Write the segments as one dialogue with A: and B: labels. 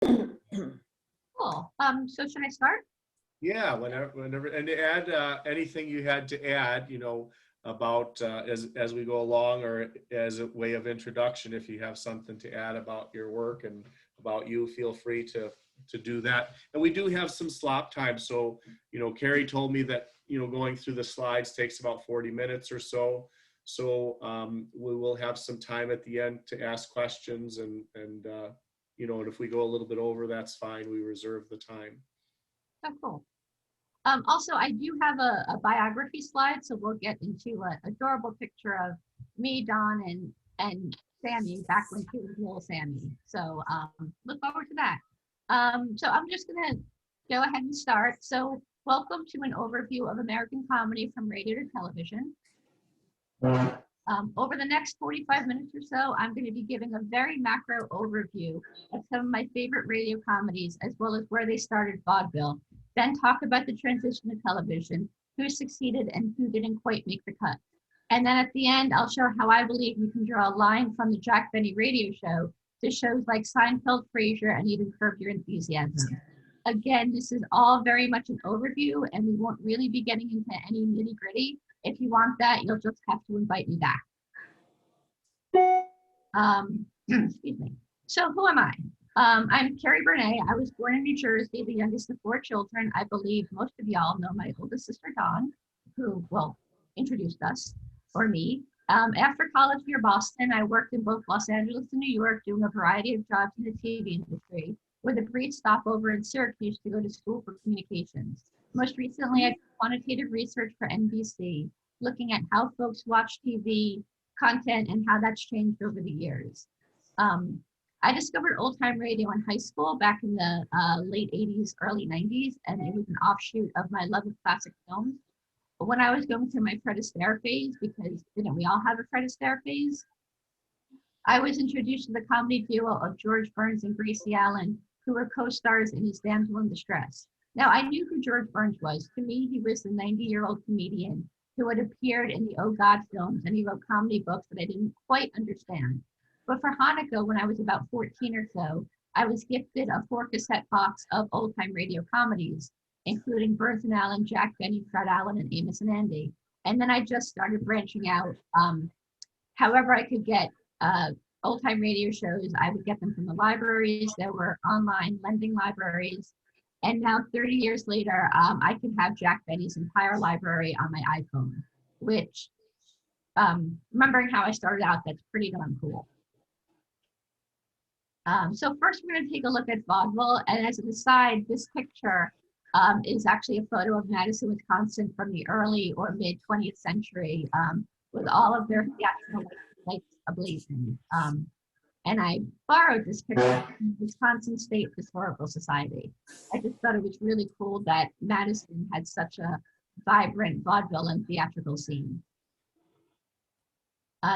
A: Cool. So should I start?
B: Yeah, whenever, and to add anything you had to add, about as we go along, or as a way of introduction, if you have something to add about your work and about you, feel free to do that. And we do have some slop time, so Kerri told me that going through the slides takes about 40 minutes or so. So we will have some time at the end to ask questions, and if we go a little bit over, that's fine. We reserve the time.
A: Oh, cool. Also, I do have a biography slide, so we'll get into an adorable picture of me, Don, and Sammy back when she was little Sammy. So look forward to that. So I'm just gonna go ahead and start. So welcome to an overview of American comedy from radio to television. Over the next 45 minutes or so, I'm going to be giving a very macro overview of some of my favorite radio comedies, as well as where they started vaudeville. Then talk about the transition to television, who succeeded and who didn't quite make the cut. And then at the end, I'll show how I believe you can draw a line from the Jack Benny radio show to shows like Seinfeld, Frasier, and even Curb Your Enthusiasm. Again, this is all very much an overview, and we won't really be getting into any nitty gritty. If you want that, you'll just have to invite me back. Excuse me. So who am I? I'm Kerri Bernay. I was born in New Jersey, the youngest of 4 children. I believe most of y'all know my oldest sister, Dawn, who, well, introduced us, or me. After college near Boston, I worked in both Los Angeles and New York, doing a variety of jobs in the TV industry, with a brief stopover in Syracuse to go to school for communications. Most recently, I did quantitative research for NBC, looking at how folks watch TV content and how that's changed over the years. I discovered old time radio in high school back in the late 80s, early 90s, and it was an offshoot of my love of classic films. But when I was going through my Fred Astaire phase, because didn't we all have a Fred Astaire phase? I was introduced to the comedy duo of George Burns and Gracie Allen, who were co-stars in his Damsel in Distress. Now, I knew who George Burns was. To me, he was the 90-year-old comedian who had appeared in the Oh God films, and he wrote comedy books that I didn't quite understand. But for Hanukkah, when I was about 14 or so, I was gifted a 4-cassette box of old-time radio comedies, including Burns and Allen, Jack Benny, Fred Allen, and Amos and Andy. And then I just started branching out. However I could get old-time radio shows, I would get them from the libraries. There were online lending libraries. And now 30 years later, I can have Jack Benny's entire library on my iPhone, which, remembering how I started out, that's pretty darn cool. So first we're going to take a look at vaudeville. And as an aside, this picture is actually a photo of Madison, Wisconsin from the early or mid 20th century with all of their theatrical lights ablazing. And I borrowed this picture from the Wisconsin State Historical Society. I just thought it was really cool that Madison had such a vibrant vaudeville and theatrical scene.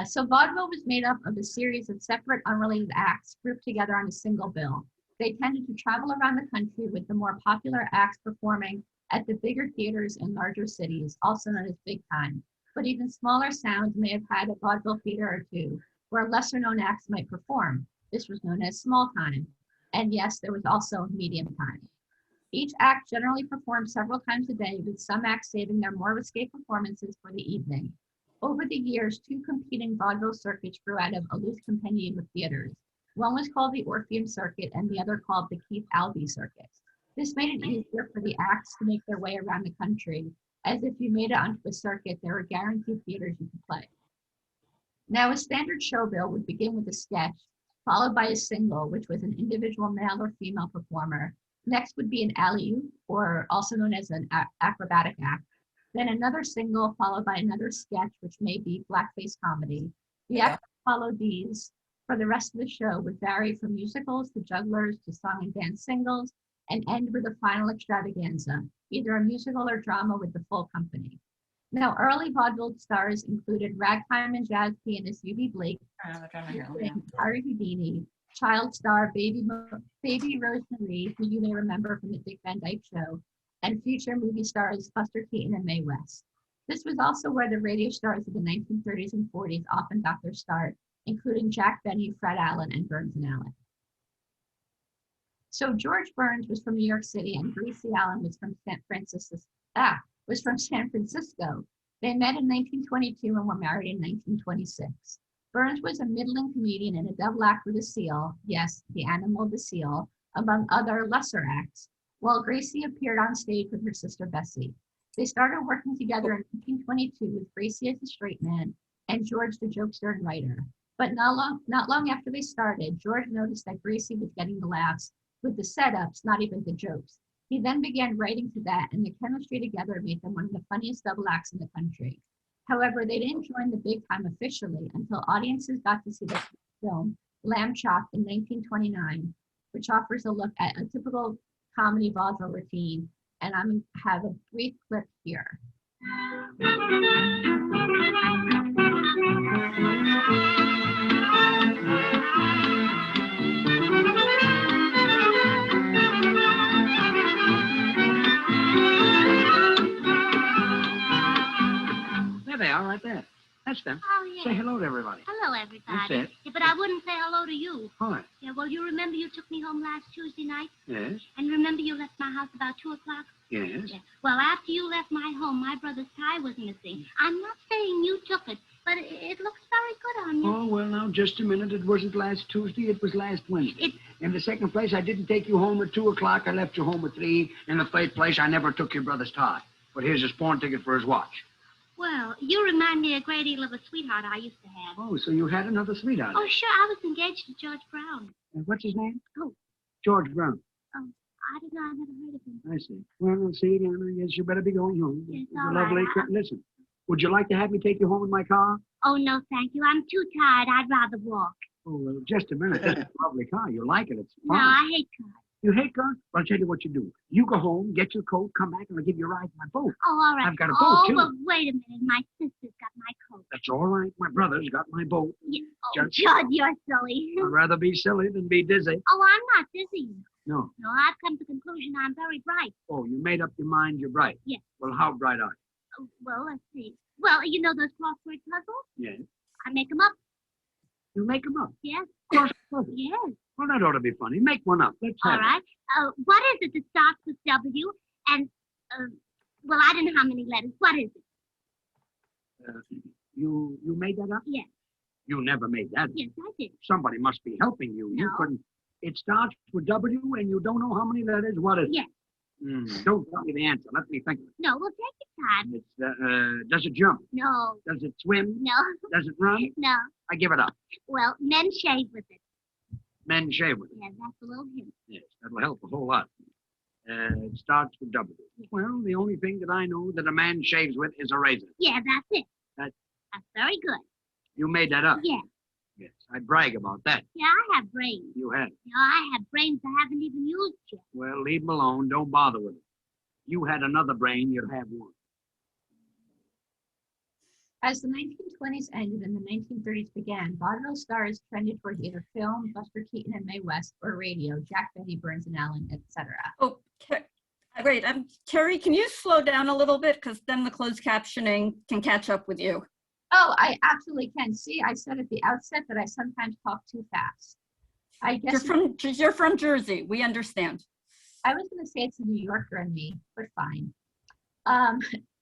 A: So vaudeville was made up of a series of separate, unrelated acts grouped together on a single bill. They tended to travel around the country, with the more popular acts performing at the bigger theaters in larger cities, also known as big time. But even smaller towns may have had a vaudeville theater or two, where lesser known acts might perform. This was known as small time. And yes, there was also medium time. Each act generally performed several times a day, with some acts saving their more risque performances for the evening. Over the years, 2 competing vaudeville circuits grew out of a loose compendium of theaters. One was called the Orpheum Circuit and the other called the Keith Albee Circuit. This made it easier for the acts to make their way around the country, as if you made it onto a circuit, there were guaranteed theaters you could play. Now, a standard show bill would begin with a sketch, followed by a single, which was an individual male or female performer. Next would be an alley-oop, or also known as an acrobatic act. Then another single, followed by another sketch, which may be blackface comedy. The acts followed these for the rest of the show would vary from musicals to jugglers to song and dance singles, and end with a final extravaganza, either a musical or drama with the full company. Now, early vaudeville stars included ragtime and jazz pianist U.B. Blake, Harry Houdini, child star Baby Rose Marie, who you may remember from the Dick Van Dyke Show, and future movie stars Buster Keaton and Mae West. This was also where the radio stars of the 1930s and 40s often got their start, including Jack Benny, Fred Allen, and Burns and Allen. So George Burns was from New York City and Gracie Allen was from San Francisco. They met in 1922 and were married in 1926. Burns was a middling comedian in a double act with a seal, yes, the animal the seal, among other lesser acts, while Gracie appeared on stage with her sister Bessie. They started working together in 1922 with Gracie as the straight man and George the jokester and writer. But not long after they started, George noticed that Gracie was getting the laughs with the setups, not even the jokes. He then began writing to that, and the chemistry together made them one of the funniest double acts in the country. However, they didn't join the big time officially until audiences got to see the film Lamb Chop in 1929, which offers a look at a typical comedy vaudeville routine. And I'm going to have a brief clip here.
C: There they are, right there. That's them.
D: Oh, yeah.
C: Say hello to everybody.
D: Hello, everybody.
C: That's it.
D: Yeah, but I wouldn't say hello to you.
C: Why?
D: Yeah, well, you remember you took me home last Tuesday night?
C: Yes.
D: And remember you left my house about 2 o'clock?
C: Yes.
D: Yeah. Well, after you left my home, my brother's tie was missing. I'm not saying you took it, but it looks very good on you.
C: Oh, well, now, just a minute. It wasn't last Tuesday. It was last Wednesday.
D: It-
C: In the second place, I didn't take you home at 2 o'clock. I left you home at 3. In the third place, I never took your brother's tie. But here's his pawn ticket for his watch.
D: Well, you remind me a great deal of a sweetheart I used to have.
C: Oh, so you had another sweetheart.
D: Oh, sure, I was engaged to George Brown.
C: What's his name?
D: Oh.
C: George Brown.
D: I didn't know, I never heard of him.
C: I see. Well, see, then I guess you better be going home.
D: Yes,
C: It's
D: all
C: a lovely
D: right.
C: Listen, would you like to have me take you home in my car?
D: Oh, no, thank you. I'm too tired. I'd rather walk.
C: Oh, well, just a minute. That's a lovely car. You like it. It's
D: No,
C: fine.
D: I hate cars.
C: You hate cars? Well, I'll tell you what you do. You go home, get your coat, come back, and I'll give you a ride in my boat.
D: Oh, all right.
C: I've got a boat,
D: oh,
C: too.
D: but wait a minute. My sister's got my coat.
C: That's all right. My brother's got my boat.
D: Yeah. Oh,
C: Just-
D: Jud, you're silly.
C: I'd rather be silly than be dizzy.
D: Oh, I'm not dizzy.
C: No.
D: No, I've come to the conclusion I'm very bright.
C: Oh, you made up your mind you're bright.
D: Yes.
C: Well, how bright are
D: Oh, well, let's see. Well, you know those crossword puzzles?
C: you? Yes.
D: I make them up.
C: You make them up.
D: Yes.
C: Cross puzzles.
D: Yes.
C: Well, that ought to be funny. Make one up. Let's
D: All
C: have
D: right. What is it that starts with W? And, well, I don't know how many letters. What is it?
C: You made that up?
D: Yes.
C: You never made that up.
D: Yes, I did.
C: Somebody must be helping you. You
D: No.
C: couldn't. It starts with W and you don't know how many letters. What is it?
D: Yes.
C: Don't tell me the answer. Let me think of it.
D: No, well, take your time.
C: It's, does it jump?
D: No.
C: Does it swim?
D: No.
C: Does it run?
D: No.
C: I give it up.
D: Well, men shave with it.
C: Men shave with it.
D: Yeah, that's a little hint.
C: Yes, that'll help a whole lot. It starts with W. Well, the only thing that I know that a man shaves with is a razor.
D: Yeah, that's it.
C: That's
D: very good.
C: You made that up.
D: Yeah.
C: Yes, I brag about that.
D: Yeah, I have brains.
C: You had.
D: You know, I have brains I haven't even used yet.
C: Well, leave them alone. Don't bother with it. You had another brain, you'd have one.
A: As the 1920s ended and the 1930s began, vaudeville stars trended towards either film, Buster Keaton and Mae West, or radio, Jack Benny, Burns and Allen, etc.
E: Oh, wait, Kerri, can you slow down a little bit? Because then the closed captioning can catch up with you.
A: Oh, I absolutely can. See, I said at the outset that I sometimes talk too fast. I guess
E: You're from Jersey. We understand.
A: I was going to say it's a New Yorker in me, but fine.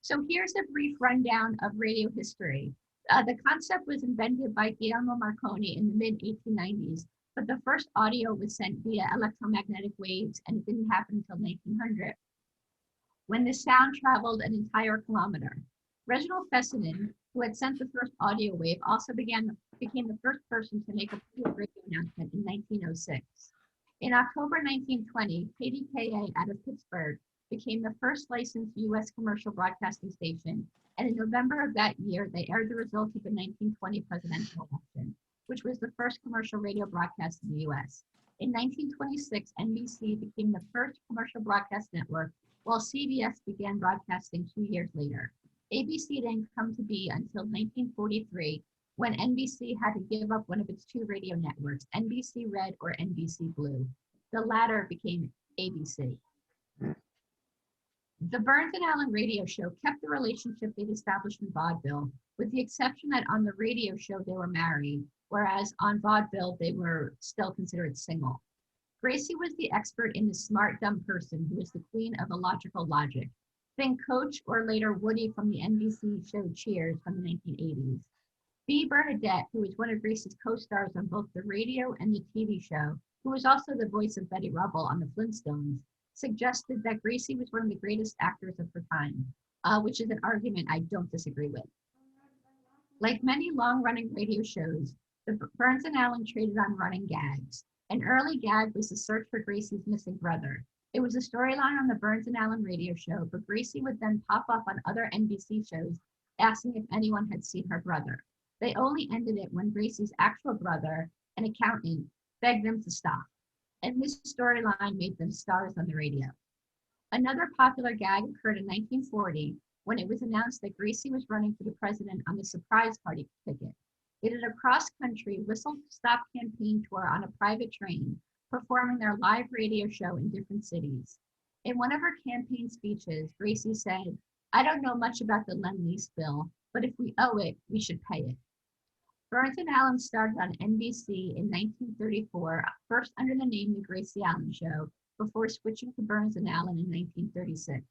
A: So here's a brief rundown of radio history. The concept was invented by Guillermo Marconi in the mid-1890s, but the first audio was sent via electromagnetic waves, and it didn't happen until 1900, when the sound traveled an entire kilometer. Reginald Fessenden, who had sent the first audio wave, also became the first person to make a public radio announcement in 1906. In October 1920, KDKA out of Pittsburgh became the first licensed U.S. commercial broadcasting station, and in November of that year, they aired the results of the 1920 presidential election, which was the first commercial radio broadcast in the U.S. In 1926, NBC became the first commercial broadcast network, while CBS began broadcasting 2 years later. ABC didn't come to be until 1943, when NBC had to give up one of its two radio networks, NBC Red or NBC Blue. The latter became ABC. The Burns and Allen radio show kept the relationship they'd established in vaudeville, with the exception that on the radio show they were married, whereas on vaudeville they were still considered single. Gracie was the expert in the smart, dumb person who was the queen of illogical logic. Think Coach or later Woody from the NBC show Cheers from the 1980s. Bea Bernadette, who was one of Gracie's co-stars on both the radio and the TV show, who was also the voice of Betty Rubble on the Flintstones, suggested that Gracie was one of the greatest actors of her time, which is an argument I don't disagree with. Like many long-running radio shows, the Burns and Allen traded on running gags. An early gag was the search for Gracie's missing brother. It was a storyline on the Burns and Allen radio show, but Gracie would then pop up on other NBC shows asking if anyone had seen her brother. They only ended it when Gracie's actual brother, an accountant, begged them to stop. And this storyline made them stars on the radio. Another popular gag occurred in 1940 when it was announced that Gracie was running for the president on the surprise party ticket. They did a cross-country whistle-stop campaign tour on a private train, performing their live radio show in different cities. In one of her campaign speeches, Gracie said, "I don't know much about the Lend-Lease bill, but if we owe it, we should pay it." Burns and Allen started on NBC in 1934, first under the name The Gracie Allen Show, before switching to Burns and Allen in 1936.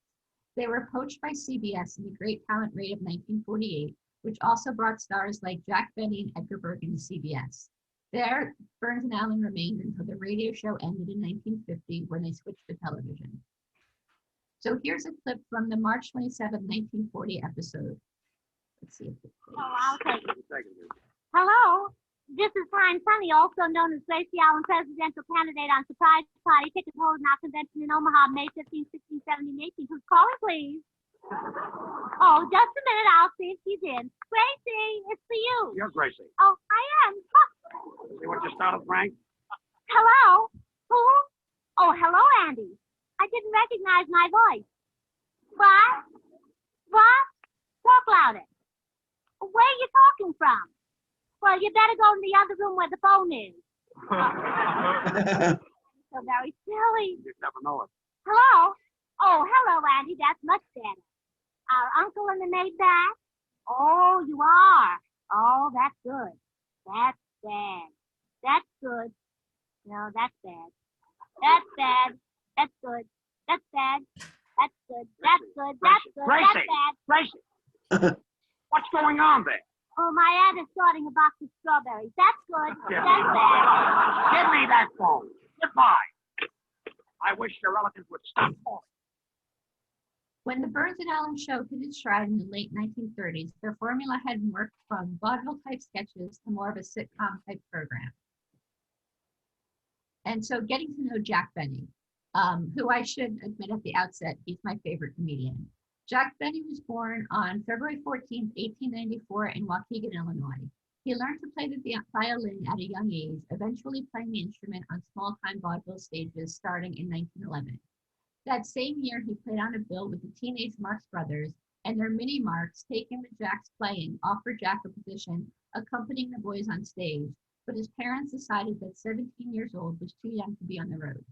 A: They were poached by CBS in the Great Talent Raid of 1948, which also brought stars like Jack Benny and Edgar Bergen to CBS. There, Burns and Allen remained until the radio show ended in 1950 when they switched to television. So here's a clip from the March 27, 1940 episode. Let's see if it plays.
D: Oh, I'll take it. Hello, this is Fine Sunny, also known as Gracie Allen, presidential candidate on surprise party ticket holding our convention in Omaha, May 15, 16, 17, 18. Who's calling, please? Oh, just a minute, I'll see if she's in. Gracie, it's for you.
C: You're Gracie.
D: Oh, I am.
C: See what you started, Frank?
D: Hello? Who? Oh, hello, Andy. I didn't recognize my voice. What? What? Talk louder. Where are you talking from? Well, you better go in the other room where the phone is. So very silly.
C: You'd never know it.
D: Hello? Oh, hello, Andy. That's much better. Our uncle and the maid back? Oh, you are. Oh, that's good. That's bad. That's good. No, that's bad. That's bad. That's good. That's bad. That's good. That's good. That's good. That's bad.
C: Gracie! What's going on there?
D: Oh, my aunt is sorting a box of strawberries. That's good.
C: Yeah.
D: That's bad.
C: Give me that phone. Goodbye. I wish your relatives would stop calling.
A: When the Burns and Allen show hit its stride in the late 1930s, their formula had morphed from vaudeville-type sketches to more of a sitcom-type program. And so getting to know Jack Benny, who I should admit at the outset, he's my favorite comedian. Jack Benny was born on February 14, 1894 in Waukegan, Illinois. He learned to play the violin at a young age, eventually playing the instrument on small-time vaudeville stages starting in 1911. That same year, he played on a bill with the teenage Marx Brothers, and their mini Marx, taken with Jack's playing, offered Jack a position accompanying the boys on stage, but his parents decided that 17 years old was too young to be on the road.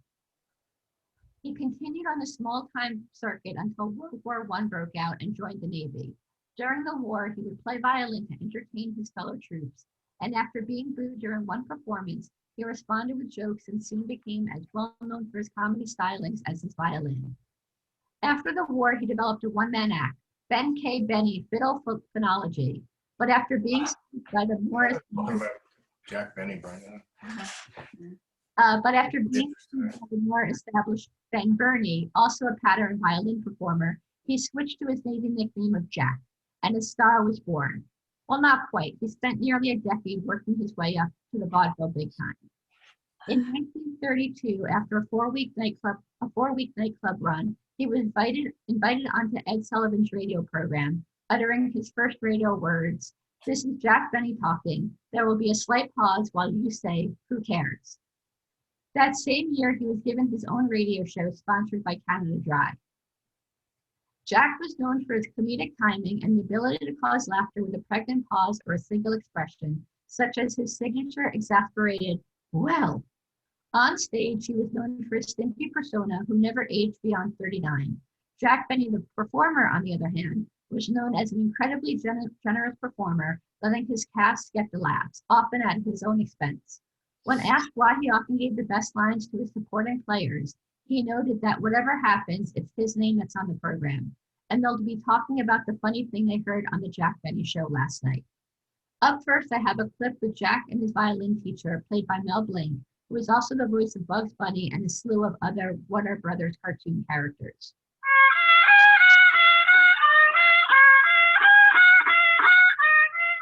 A: He continued on the small-time circuit until World War I broke out and joined the Navy. During the war, he would play violin to entertain his fellow troops, and after being booed during one performance, he responded with jokes and soon became as well known for his comedy stylings as his violin. After the war, he developed a one-man act, Ben K. Benny Fiddle Phonology, but after being sued by the Morris...
F: Jack Benny, Brian.
A: But after being the more established Ben Burney, also a pattern violin performer, he switched to his Navy nickname of Jack, and a star was born. Well, not quite. He spent nearly a decade working his way up to the vaudeville big time. In 1932, after a four-week nightclub run, he was invited onto Ed Sullivan's radio program, uttering his first radio words, "This is Jack Benny talking. There will be a slight pause while you say, 'Who cares?'" That same year, he was given his own radio show sponsored by Canada Dry. Jack was known for his comedic timing and the ability to cause laughter with a pregnant pause or a single expression, such as his signature exasperated, "Well." On stage, he was known for his stimpy persona who never aged beyond 39. Jack Benny, the performer, on the other hand, was known as an incredibly generous performer, letting his cast get the laughs, often at his own expense. When asked why he often gave the best lines to his supporting players, he noted that whatever happens, it's his name that's on the program, and they'll be talking about the funny thing they heard on the Jack Benny show last night. Up first, I have a clip with Jack and his violin teacher, played by Mel Blanc, who is also the voice of Bugs Bunny and a slew of other Warner Brothers cartoon characters.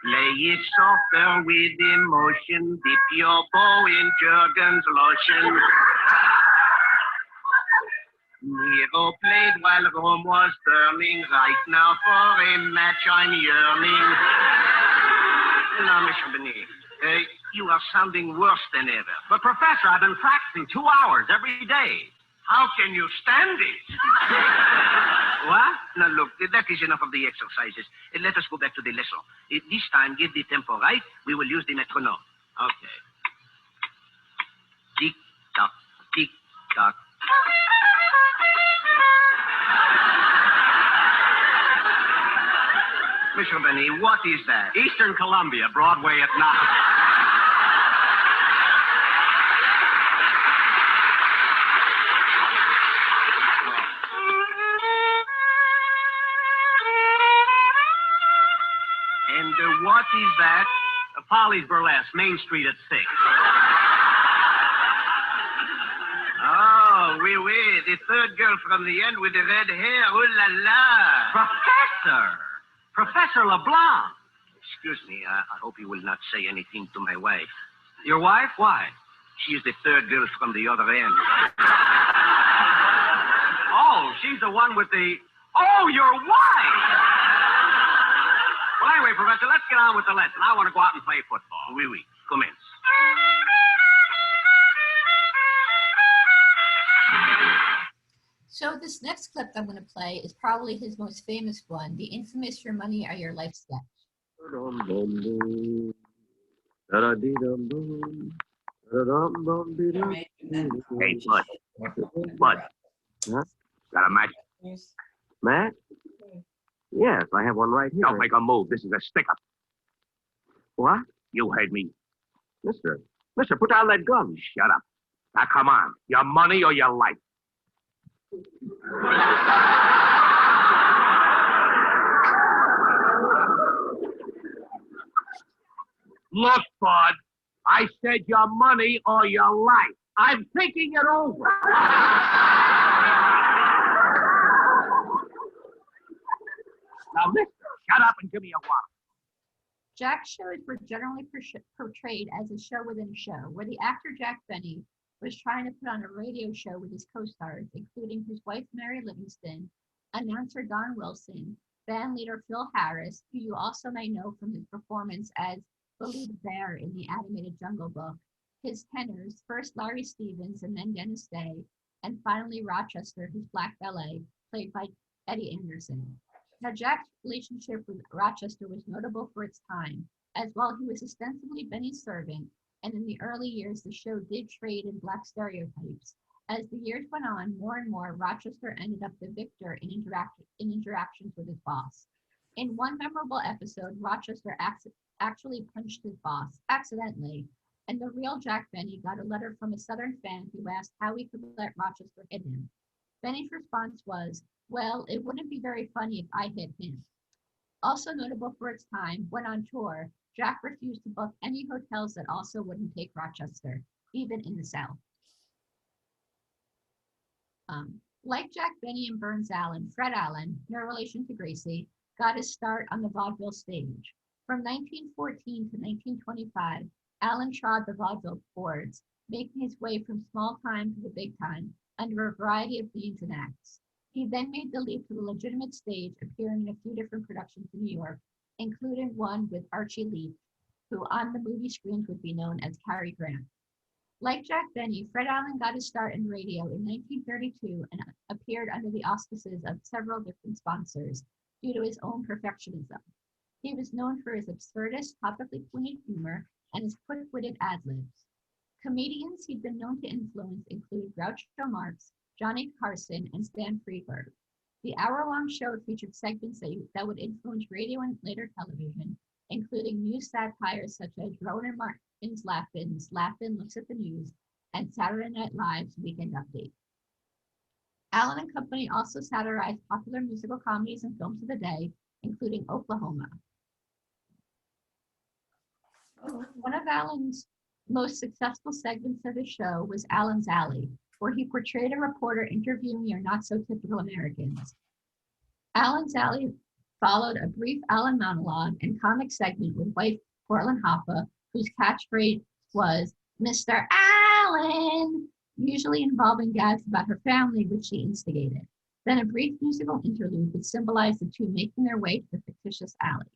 G: Lay it softer with emotion, dip your bow in Jergens lotion. Nero played while Rome was burning, right now for a match I'm yearning. Now, Mr. Benet, you are sounding worse than ever.
C: But, Professor, I've been practicing 2 hours every day.
G: How can you stand it? What? Now, look, that is enough of the exercises. Let us go back to the lesson. This time, get the tempo right. We will use the metronome. Okay. Tick-tock, tick-tock. Mr. Benny, what is that?
C: Eastern Columbia, Broadway at 9.
G: And what is that?
C: Polly's Burlesque, Main Street at 6.
G: Oh, oui, the third girl from the end with the red hair. Oh, la la.
C: Professor! Professor LeBlanc!
G: Excuse me, I hope you will not say anything to my wife.
C: Your wife? Why?
G: She is the third girl from the other end.
C: Oh, she's the one with the... Oh, your wife! Well, anyway, Professor, let's get on with the lesson. I want to go out and play football.
G: Oui, commence.
A: So this next clip I'm going to play is probably his most famous one, the infamous Your Money or Your Life sketch.
G: Hey, Bud. Huh? Got a match? Match? Yes, I have one right here. Don't make a move. This is a stick-up. What? You heard me. Mister, put down that gun. Shut up. Now, come on. Your money or your life? Look, Bud, I said your money or your life. I'm thinking it over. Now, mister, shut up and give me a wallet.
A: Jack's shows were generally portrayed as a show within a show, where the actor Jack Benny was trying to put on a radio show with his co-stars, including his wife Mary Livingston, announcer Don Wilson, band leader Phil Harris, who you also may know from his performance as Billy the Bear in the animated Jungle Book, his tenors, first Larry Stevens and then Dennis Day, and finally Rochester, his black ballet, played by Eddie Anderson. Now, Jack's relationship with Rochester was notable for its time, as while he was ostensibly Benny's servant, and in the early years, the show did trade in black stereotypes. As the years went on, more and more, Rochester ended up the victor in interactions with his boss. In one memorable episode, Rochester actually punched his boss, accidentally, and the real Jack Benny got a letter from a Southern fan who asked how he could let Rochester hit him. Benny's response was, "Well, it wouldn't be very funny if I hit him." Also notable for its time, when on tour, Jack refused to book any hotels that also wouldn't take Rochester, even in the South. Like Jack Benny and Burns Allen, Fred Allen, no relation to Gracie, got his start on the vaudeville stage. From 1914 to 1925, Allen trod the vaudeville boards, making his way from small time to the big time under a variety of names and acts. He then made the leap to the legitimate stage, appearing in a few different productions in New York, including one with Archie Leach, who on the movie screens would be known as Cary Grant. Like Jack Benny, Fred Allen got his start in radio in 1932 and appeared under the auspices of several different sponsors due to his own perfectionism. He was known for his absurdist, topically pointed humor and his quick-witted ad-libs. Comedians he'd been known to influence include Groucho Marx, Johnny Carson, and Stan Freberg. The hour-long show featured segments that would influence radio and later television, including news satires such as Laugh-In's Laugh-Ins, Laugh-In Looks at the News, and Saturday Night Live's Weekend Update. Allen and Company also satirized popular musical comedies and films of the day, including Oklahoma. One of Allen's most successful segments of his show was Allen's Alley, where he portrayed a reporter interviewing your not-so-typical Americans. Allen's Alley followed a brief Allen monologue and comic segment with wife Portland Hoffa, whose catchphrase was Mr. Allen, usually involving gags about her family, which she instigated. Then a brief musical interlude would symbolize the two making their way to the fictitious alley.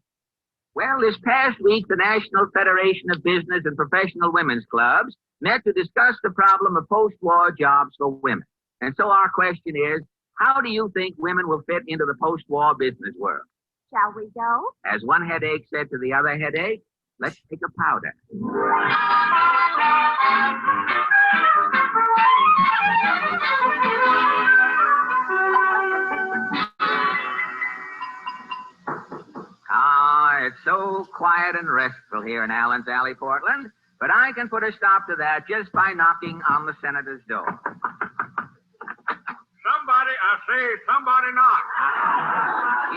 H: Well, this past week, the National Federation of Business and Professional Women's Clubs met to discuss the problem of post-war jobs for women. And so our question is, how do you think women will fit into the post-war business world?
D: Shall we go?
H: As one headache said to the other headache, let's take a powder. It's so quiet and restful here in Allen's Alley, Portland, but I can put a stop to that just by knocking on the senator's door.
I: Somebody knock.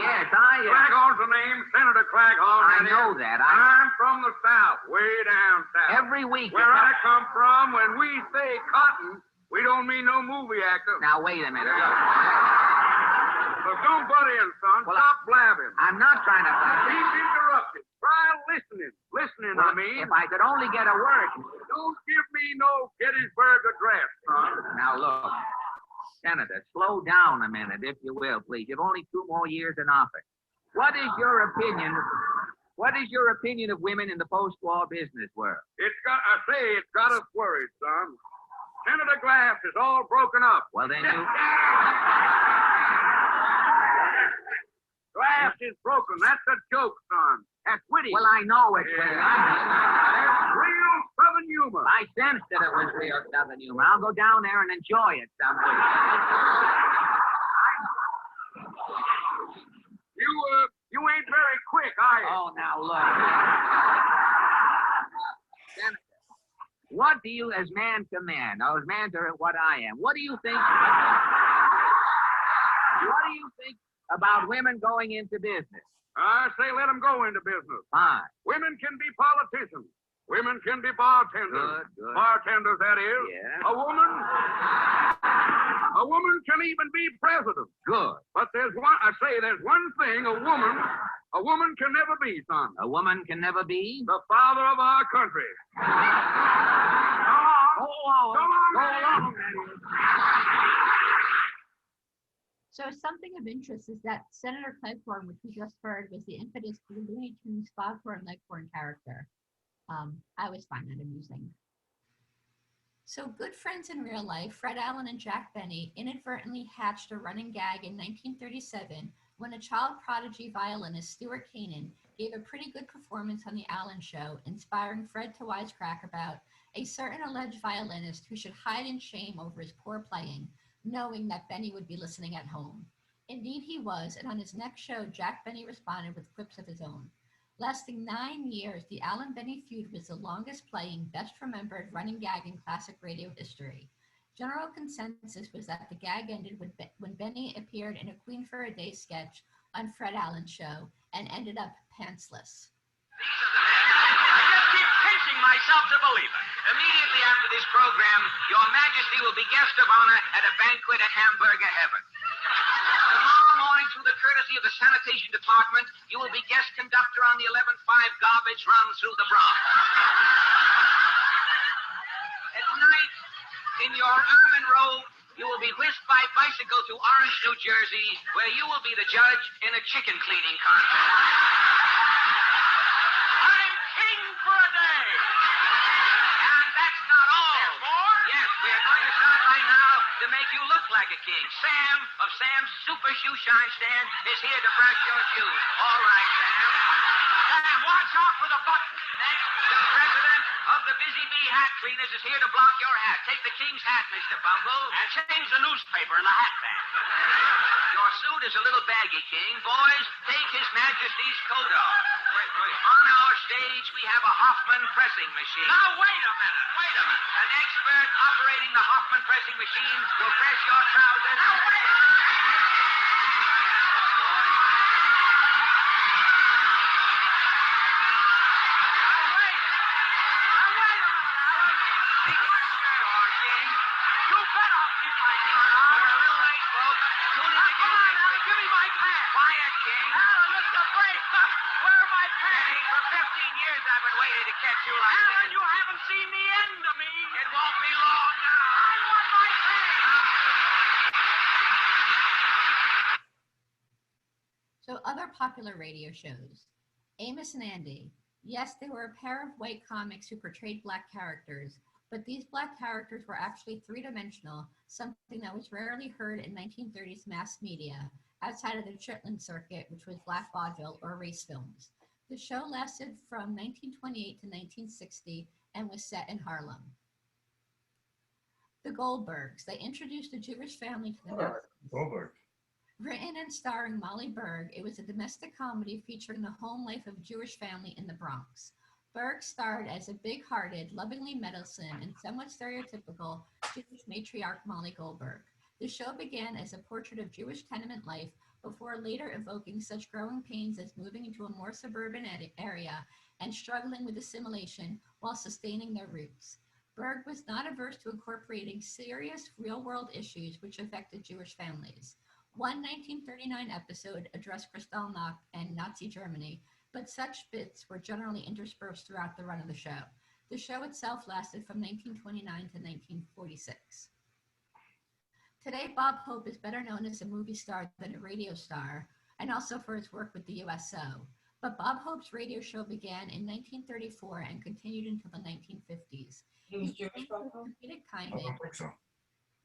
H: Yes,
I: Claghorn's the name, Senator Claghorn.
H: I know that.
I: I'm from the South, way down south.
H: Every week.
I: Where I come from, when we say cotton, we don't mean no movie actor.
H: Now, wait a minute.
I: So don't butt in, son.
H: Well,
I: Stop blabbing.
H: I'm not trying to...
I: He's interrupted. Try listening.
H: Well, if I could only get a word.
I: Don't give me no Gettysburg Address, son.
H: Now, look. Senator, slow down a minute, if you will, please. You've only 2 more years in office. What is your opinion of women in the post-war business world?
I: It's got us worried, son. Senator Glass is all broken up.
H: Well, then you...
I: Glass is broken. That's a joke, son. That's witty.
H: Well, I know it's witty.
I: That's real Southern humor.
H: I sensed that it was real Southern humor. I'll go down there and enjoy it someday.
I: You ain't very quick, are you?
H: Oh, now look. Senator, what do you, as man to man, or as man to what I am, what do you think about women going into business?
I: I say let them go into business.
H: Fine.
I: Women can be politicians. Women can be bartenders.
H: Good.
I: Bartenders, that is.
H: Yeah.
I: A woman can even be president.
H: Good.
I: But there's one thing a woman can never be, son.
H: A woman can never be?
I: The father of our country. Go along.
A: So something of interest is that Senator Cleghorn, which we just heard, was the impetus for the Looney Tunes Foghorn Leghorn character. I always find that amusing. So good friends in real life, Fred Allen and Jack Benny inadvertently hatched a running gag in 1937 when a child prodigy violinist, Stuart Kanan, gave a pretty good performance on The Allen Show, inspiring Fred to wisecrack about a certain alleged violinist who should hide in shame over his poor playing, knowing that Benny would be listening at home. Indeed he was, and on his next show, Jack Benny responded with quips of his own. Lasting 9 years, the Allen-Benny feud was the longest-playing, best-remembered running gag in classic radio history. General consensus was that the gag ended when Benny appeared in a Queen for a Day sketch on Fred Allen's show and ended up pantsless.
H: Myself to believe it. Immediately after this program, Your Majesty will be guest of honor at a banquet at Hamburger Heaven. Tomorrow morning, through the courtesy of the Sanitation Department, you will be guest conductor on the 11.5 garbage run through the Bronx. At night, in your ermine robe, you will be whisked by bicycle to Orange, New Jersey, where you will be the judge in a chicken cleaning contest. For a day. And that's not all. Yes, we are going to start right now to make you look like a king. Sam of Sam's Super Shoe Shine Stand is here to brush your shoes. All right, Sam. Sam, watch out for the button. Next, the president of the Busy Bee Hat Cleaners is here to block your hat. Take the king's hat, Mr. Bumble, and change the newspaper in the hat bag. Your suit is a little baggy, King. Boys, take His Majesty's coat off. Wait. On our stage, we have a Hoffman pressing machine.
I: Now, wait a minute.
H: An expert operating the Hoffman pressing machine will press your trousers. Now, wait! Take your shirt off, King.
I: You better keep my shirt on.
H: You're a real nice bloke. Tune in again.
I: Come on, Alan, give me my pants.
H: Quiet, King.
I: Alan, this is a break. Where are my pants?
H: Hey, for 15 years I've been waiting to catch you like
I: Alan,
H: this.
I: you haven't seen the end of me.
H: It won't be long now.
I: I want my pants.
A: So other popular radio shows. Amos and Andy. Yes, they were a pair of white comics who portrayed black characters, but these black characters were actually three-dimensional, something that was rarely heard in 1930s mass media, outside of the Chitlin circuit, which was black vaudeville or race films. The show lasted from 1928 to 1960 and was set in Harlem. The Goldbergs. They introduced a Jewish family to the masses.
F: Goldberg.
A: Written and starring Molly Berg, it was a domestic comedy featuring the home life of a Jewish family in the Bronx. Berg starred as a big-hearted, lovingly meddlesome, and somewhat stereotypical Jewish matriarch Molly Goldberg. The show began as a portrait of Jewish tenement life before later evoking such growing pains as moving into a more suburban area and struggling with assimilation while sustaining their roots. Berg was not averse to incorporating serious real-world issues which affected Jewish families. One 1939 episode addressed Kristallnacht and Nazi Germany, but such bits were generally interspersed throughout the run of the show. The show itself lasted from 1929 to 1946. Today, Bob Hope is better known as a movie star than a radio star, and also for his work with the USO. But Bob Hope's radio show began in 1934 and continued until the 1950s.
J: He was Jewish, Bob Hope?
A: Comedic
F: I
A: timing,
F: don't think so.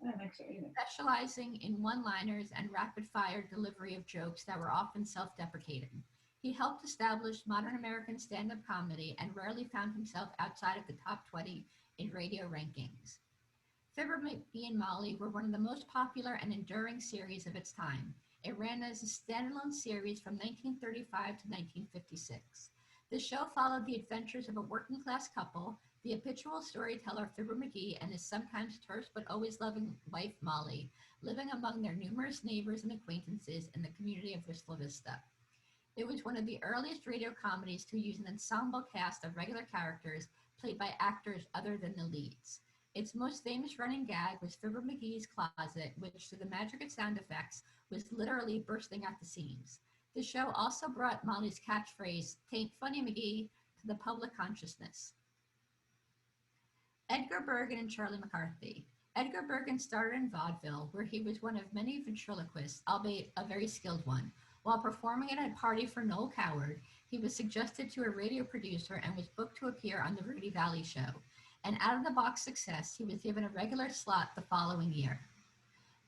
J: I don't think so either.
A: specializing in one-liners and rapid-fire delivery of jokes that were often self-deprecating. He helped establish modern American stand-up comedy and rarely found himself outside of the top 20 in radio rankings. Fibber McGee and Molly were one of the most popular and enduring series of its time. It ran as a standalone series from 1935 to 1956. The show followed the adventures of a working-class couple, the habitual storyteller Fibber McGee and his sometimes terse but always loving wife Molly, living among their numerous neighbors and acquaintances in the community of Wistful Vista. It was one of the earliest radio comedies to use an ensemble cast of regular characters played by actors other than the leads. Its most famous running gag was Fibber McGee's closet, which, through the magic of sound effects, was literally bursting at the seams. The show also brought Molly's catchphrase, "Tain't funny, McGee," to the public consciousness. Edgar Bergen and Charlie McCarthy. Edgar Bergen started in vaudeville, where he was one of many ventriloquists, albeit a very skilled one. While performing at a party for Noel Coward, he was suggested to a radio producer and was booked to appear on the Rudy Valley Show. An out-of-the-box success, he was given a regular slot the following year.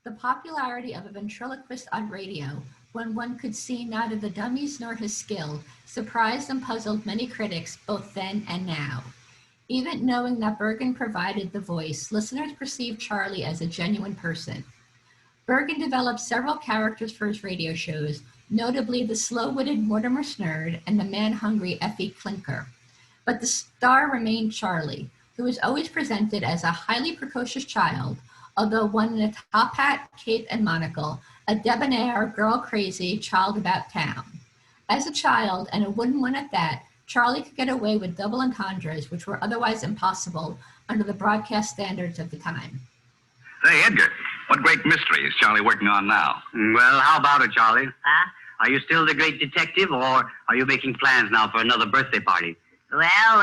A: The popularity of a ventriloquist on radio, when one could see neither the dummies nor his skill, surprised and puzzled many critics both then and now. Even knowing that Bergen provided the voice, listeners perceived Charlie as a genuine person. Bergen developed several characters for his radio shows, notably the slow-witted Mortimer Snurd and the man-hungry Effie Clinker. But the star remained Charlie, who was always presented as a highly precocious child, although one in a top hat, cape, and monocle, a debonair, girl-crazy child about town. As a child, and a wooden one at that, Charlie could get away with double entendres, which were otherwise impossible under the broadcast standards of the time.
K: Say, Edgar, what great mystery is Charlie working on now?
L: Well, how about it, Charlie?
D: Huh?
L: Are you still the great detective, or are you making plans now for another birthday party?
D: Well,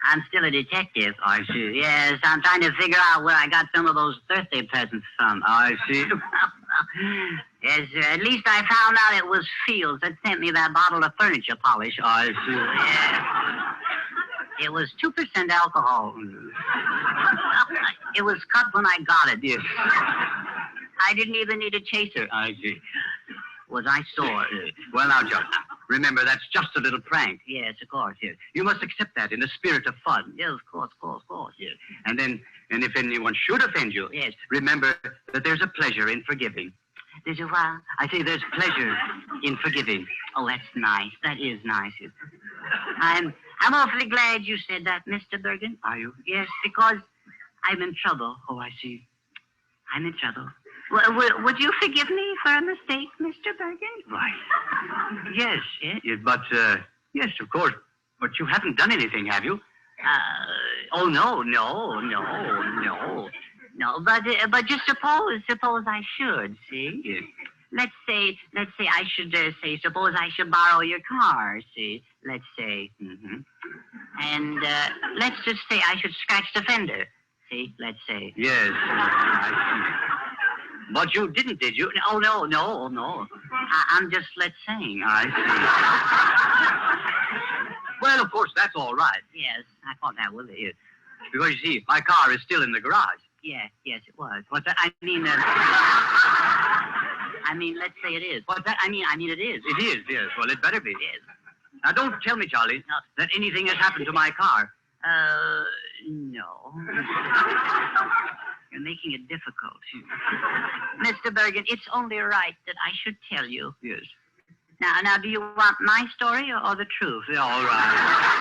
D: I'm still a detective.
L: I see.
D: Yes, I'm trying to figure out where I got some of those birthday presents from.
L: I see.
D: Yes, at least I found out it was Fields that sent me that bottle of furniture polish.
L: I see.
D: Yeah. It was 2% alcohol. It was cut when I got it.
L: Yes.
D: I didn't even need a chaser.
L: I see.
D: Was I sore?
L: Well, now, John, remember, that's just a little prank.
D: Yes, of course.
L: Yes. You must accept that in the spirit of fun.
D: Yes, of course.
L: Yes. And if anyone should offend you,
D: Yes.
L: remember that there's a pleasure in forgiving. Did you? I say there's pleasure in forgiving. Oh, that's nice. That is nice. I'm awfully glad you said that, Mr. Bergen. Are you? Yes, because I'm in trouble. Oh, I see. I'm in trouble. Would you forgive me for a mistake, Mr. Bergen? Why? Yes, yes. But, yes, of course. But you haven't done anything, have you? Oh, no. No, but just suppose I should, see? Let's say I should suppose I should borrow your car, see? Let's say, And, let's just say I should scratch the fender, see? Let's say. Yes, I see. But you didn't, did you? Oh, no. I'm just, let's saying, I see. Well, of course, that's all right. Yes, I thought that was it. Because, you see, my car is still in the garage. Yes, it was. But I mean, let's say it is. But I mean, it is. It is, yes. Well, it better be. Yes. Now, don't tell me, Charlie, that anything has happened to my car. No. You're making it difficult. Mr. Bergen, it's only right that I should tell you. Yes. Now, do you want my story or the truth? Yeah, all right.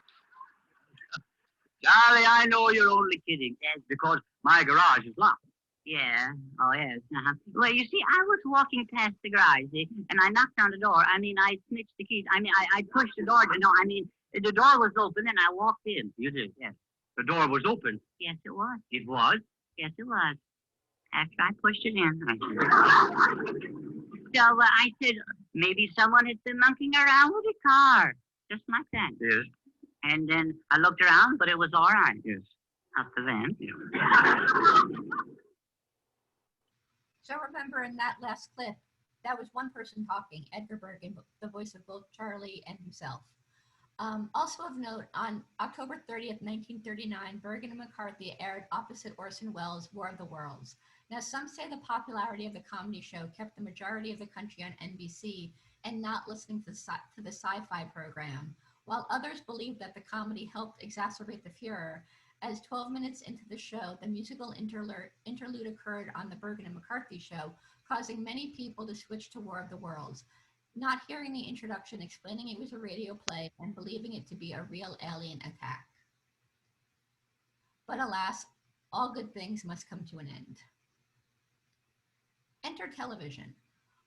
L: Charlie, I know you're only kidding. Yes, because my garage is locked. Yeah. Oh, yes. Well, you see, I was walking past the garage, and I knocked on the door. I mean, I snitched the keys. I pushed the door. The door was open, and I walked in. You did? Yes. The door was open? Yes, it was. It was? Yes, it was. After I pushed it in, So I said, maybe someone has been monkeying around with a car. Just like that. Yes. And then I looked around, but it was all right. Yes. Up to then.
A: So remember in that last clip, that was one person talking, Edgar Bergen, the voice of both Charlie and himself. Also of note, on October 30th, 1939, Bergen and McCarthy aired opposite Orson Welles' War of the Worlds. Now, some say the popularity of the comedy show kept the majority of the country on NBC and not listening to the sci-fi program, while others believe that the comedy helped exacerbate the furor. As 12 minutes into the show, the musical interlude occurred on the Bergen and McCarthy show, causing many people to switch to War of the Worlds, not hearing the introduction, explaining it was a radio play, and believing it to be a real alien attack. But alas, all good things must come to an end. Enter television.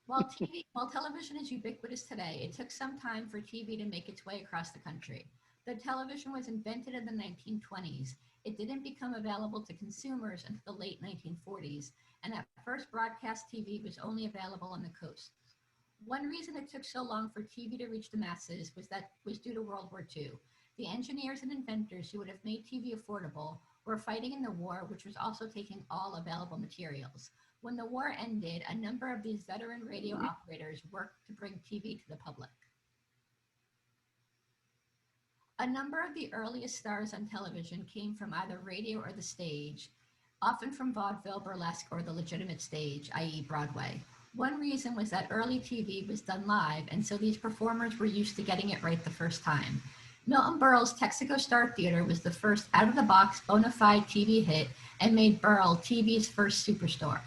A: While television is ubiquitous today, it took some time for TV to make its way across the country. Though television was invented in the 1920s, it didn't become available to consumers until the late 1940s, and at first broadcast TV was only available on the coast. One reason it took so long for TV to reach the masses was due to World War II. The engineers and inventors who would have made TV affordable were fighting in the war, which was also taking all available materials. When the war ended, a number of these veteran radio operators worked to bring TV to the public. A number of the earliest stars on television came from either radio or the stage, often from vaudeville, burlesque, or the legitimate stage, i.e. Broadway. One reason was that early TV was done live, and so these performers were used to getting it right the first time. Milton Berle's Texaco Star Theater was the first out-of-the-box bona fide TV hit and made Berle TV's first superstar.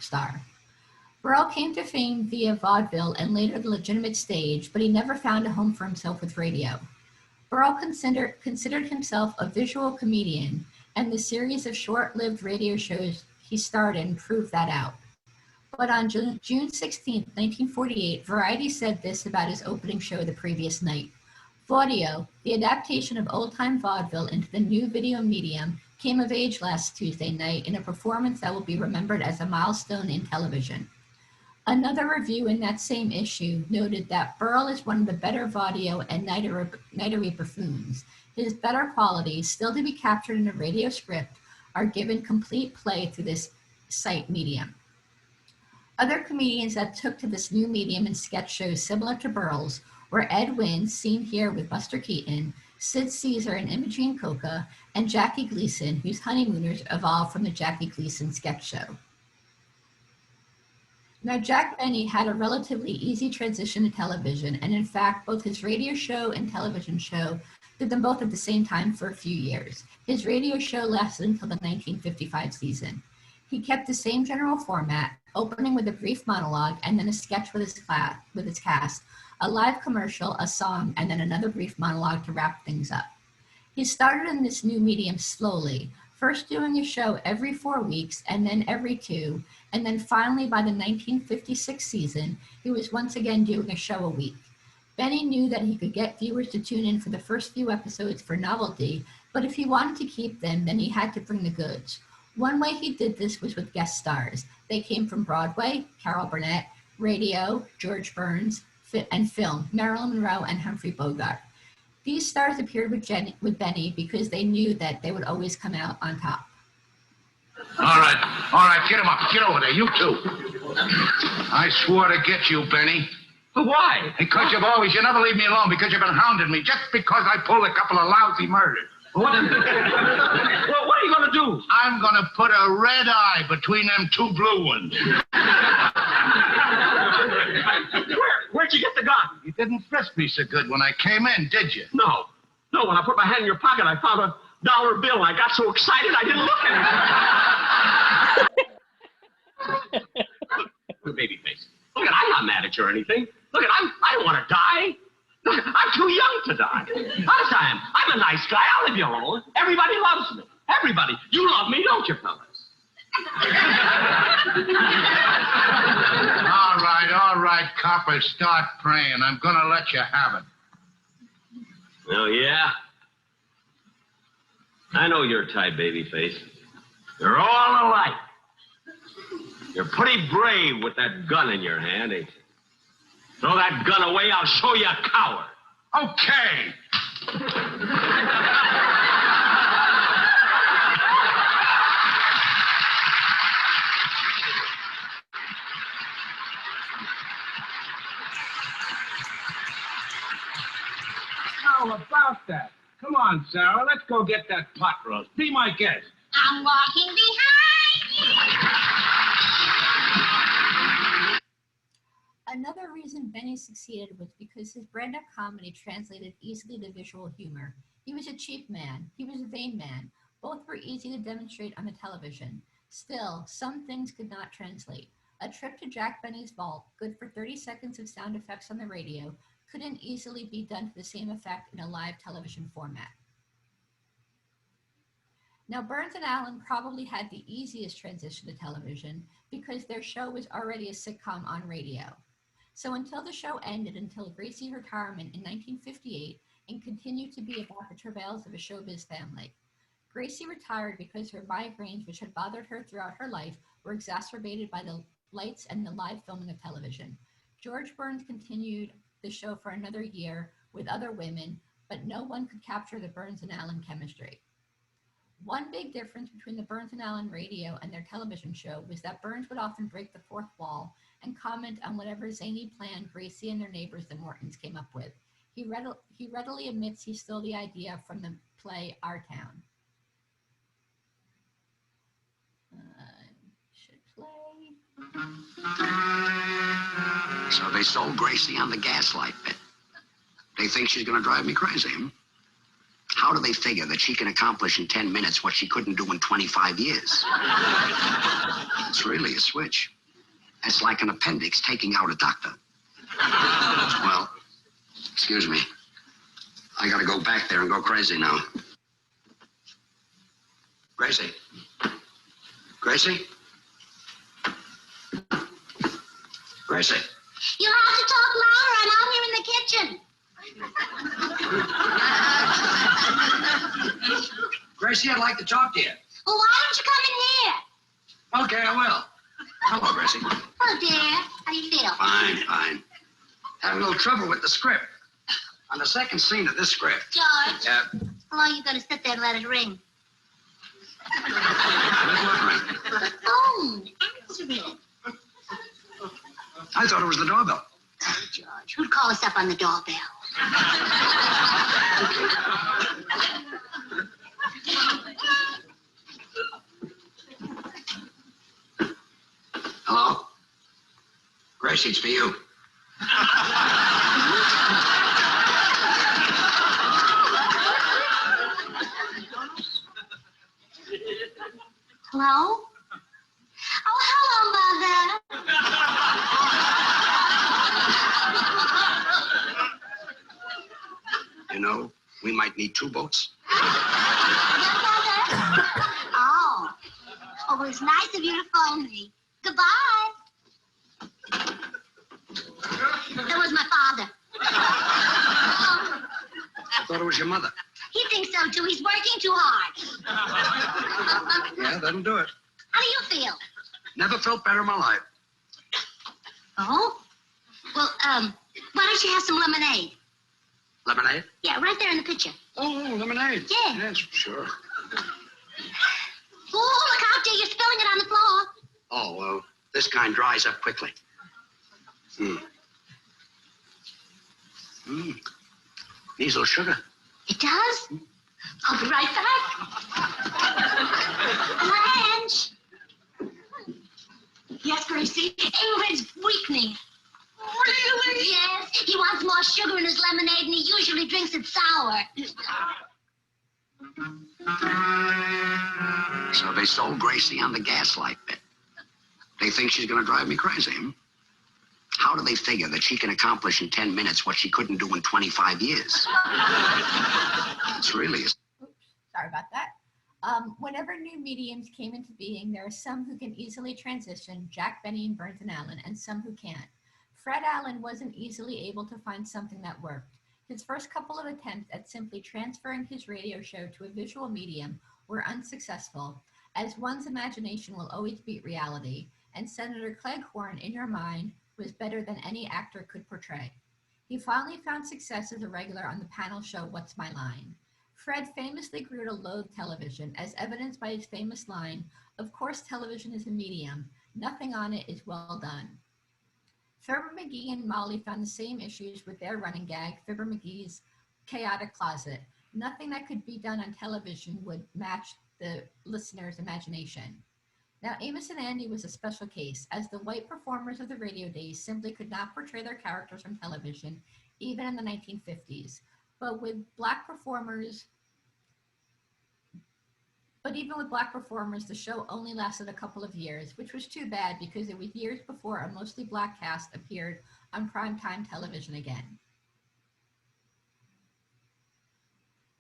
A: Berle came to fame via vaudeville and later the legitimate stage, but he never found a home for himself with radio. Berle considered himself a visual comedian, and the series of short-lived radio shows he starred in proved that out. But on June 16, 1948, Variety said this about his opening show the previous night. Vaudeo, the adaptation of old-time vaudeville into the new video medium, came of age last Tuesday night in a performance that will be remembered as a milestone in television. Another review in that same issue noted that Berle is one of the better vaudeo and nightery buffoons. His better qualities, still to be captured in a radio script, are given complete play through this sight medium. Other comedians that took to this new medium in sketch shows similar to Berle's were Ed Wynn, seen here with Buster Keaton, Sid Caesar and Imogene Coca, and Jackie Gleason, whose honeymooners evolved from the Jackie Gleason sketch show. Now, Jack Benny had a relatively easy transition to television, and in fact, both his radio show and television show did them both at the same time for a few years. His radio show lasted until the 1955 season. He kept the same general format, opening with a brief monologue and then a sketch with his cast, a live commercial, a song, and then another brief monologue to wrap things up. He started in this new medium slowly, first doing a show every 4 weeks and then every 2, and then finally by the 1956 season, he was once again doing a show a week. Benny knew that he could get viewers to tune in for the first few episodes for novelty, but if he wanted to keep them, then he had to bring the goods. One way he did this was with guest stars. They came from Broadway, Carol Burnett, radio, George Burns, and film, Marilyn Monroe and Humphrey Bogart. These stars appeared with Benny because they knew that they would always come out on top.
F: All right, get him up. Get over there, you two. I swore to get you, Benny.
G: Why?
F: Because you never leave me alone, because you've been hounding me, just because I pulled a couple of lousy murders.
G: What are you going to do?
F: I'm going to put a red eye between them two blue ones.
G: Where'd you get the gun?
F: You didn't frisk me so good when I came in, did you?
G: No, when I put my hand in your pocket, I found a dollar bill. I got so excited I didn't look at it. Look, babyface. Look, I'm not mad at you or anything. Look, I don't want to die. Look, I'm too young to die. Honest I am. I'm a nice guy. I'll leave you alone. Everybody loves me. Everybody. You love me, don't you, fellas?
F: All right, copper, start praying. I'm going to let you have it.
G: Oh, yeah? I know your type, babyface. You're all alike. You're pretty brave with that gun in your hand, ain't you? Throw that gun away, I'll show you a coward.
F: Okay. How about that? Come on, Sarah, let's go get that pot roast. Be my guest.
D: I'm walking behind you.
A: Another reason Benny succeeded was because his brand of comedy translated easily to visual humor. He was a cheap man. He was a vain man. Both were easy to demonstrate on the television. Still, some things could not translate. A trip to Jack Benny's vault, good for 30 seconds of sound effects on the radio, couldn't easily be done to the same effect in a live television format. Now, Burns and Allen probably had the easiest transition to television because their show was already a sitcom on radio. So until the show ended, until Gracie's retirement in 1958, and continued to be about the travails of a showbiz family. Gracie retired because her migraines, which had bothered her throughout her life, were exacerbated by the lights and the live filming of television. George Burns continued the show for another year with other women, but no one could capture the Burns and Allen chemistry. One big difference between the Burns and Allen radio and their television show was that Burns would often break the fourth wall and comment on whatever zany plan Gracie and their neighbors, the Mortons, came up with. He readily admits he stole the idea from the play Our Town. Should play.
C: So they sold Gracie on the gaslight bit. They think she's going to drive me crazy, huh? How do they figure that she can accomplish in 10 minutes what she couldn't do in 25 years? It's really a switch. It's like an appendix taking out a doctor. Well, excuse me. I gotta go back there and go crazy now. Gracie? Gracie? Gracie?
D: You'll have to talk louder. I'm out here in the kitchen.
C: Gracie, I'd like to talk to you.
D: Well, why don't you come in here?
C: Okay, I will. Hello, Gracie.
D: Hello, dear. How do you feel?
C: Fine. Having a little trouble with the script. On the second scene of this script.
D: George.
C: Yeah.
D: How long are you going to sit there and let it ring? Phone. Answer it.
C: I thought it was the doorbell.
D: George, who'd call us up on the doorbell?
C: Hello? Gracie, it's for you.
D: Hello?
C: might need 2 boats.
D: Oh. Oh, well, it's nice of you to phone me. Goodbye. That was my father.
C: I thought it was your mother.
D: He thinks so, too. He's working too hard.
C: Yeah, that'll do it.
D: How do you feel?
C: Never felt better in my life.
D: Oh? Well, why don't you have some lemonade?
C: Lemonade?
D: Yeah, right there in the picture.
C: Oh, lemonade.
D: Yeah.
C: Yes, sure.
D: Oh, look out, dear. You're spilling it on the floor.
C: Oh, well, this kind dries up quickly. Needs a little sugar.
D: It does? I'll be right back. Blanche. Yes, Gracie? Ingrid's weakening. Really? Yes. He wants more sugar in his lemonade, and he usually drinks it sour.
C: So they sold Gracie on the gaslight bit. They think she's going to drive me crazy, hmm? How do they figure that she can accomplish in 10 minutes what she couldn't do in 25 years? It's really...
A: Oops, sorry about that. Whenever new mediums came into being, there are some who can easily transition, Jack Benny and Burns and Allen, and some who can't. Fred Allen wasn't easily able to find something that worked. His first couple of attempts at simply transferring his radio show to a visual medium were unsuccessful, as one's imagination will always beat reality, and Senator Cleghorn in your mind was better than any actor could portray. He finally found success as a regular on the panel show What's My Line? Fred famously grew to loathe television, as evidenced by his famous line, "Of course television is a medium. Nothing on it is well done." Fibber McGee and Molly found the same issues with their running gag, Fibber McGee's chaotic closet. Nothing that could be done on television would match the listener's imagination. Now, Amos and Andy was a special case, as the white performers of the radio days simply could not portray their characters on television, even in the 1950s. But even with black performers, the show only lasted a couple of years, which was too bad because it was years before a mostly black cast appeared on primetime television again.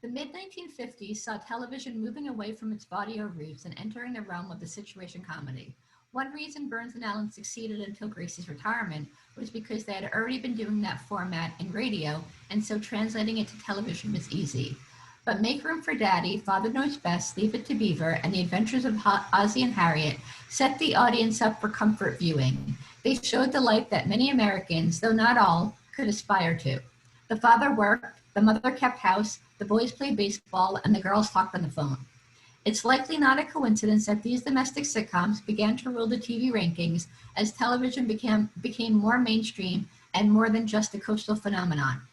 A: The mid-1950s saw television moving away from its vaudeville roots and entering the realm of the situation comedy. One reason Burns and Allen succeeded until Gracie's retirement was because they had already been doing that format in radio, and so translating it to television was easy. But Make Room for Daddy, Father Knows Best, Leave It to Beaver, and The Adventures of Ozzie and Harriet set the audience up for comfort viewing. They showed the life that many Americans, though not all, could aspire to. The father worked, the mother kept house, the boys played baseball, and the girls talked on the phone. It's likely not a coincidence that these domestic sitcoms began to rule the TV rankings as television became more mainstream and more than just a coastal phenomenon.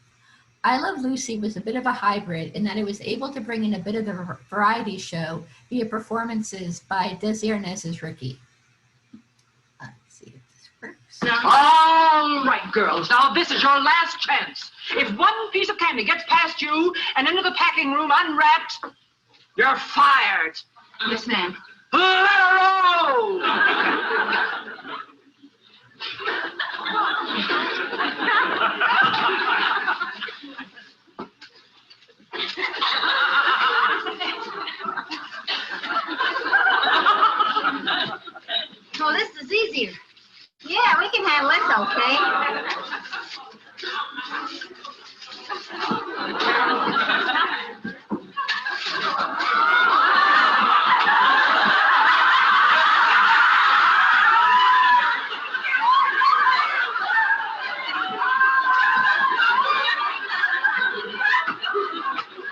A: I Love Lucy was a bit of a hybrid in that it was able to bring in a bit of the variety show via performances by Desi Arnaz's Ricky. Let's see if this works.
M: All right, girls. Now, this is your last chance. If one piece of candy gets past you and into the packing room unwrapped, you're fired.
J: Yes, ma'am.
M: Let her roll!
D: Oh, this is easier. Yeah, we can handle it, okay?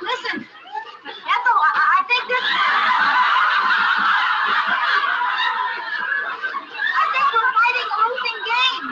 D: Listen, Ethel, I think this... I think we're fighting a losing game.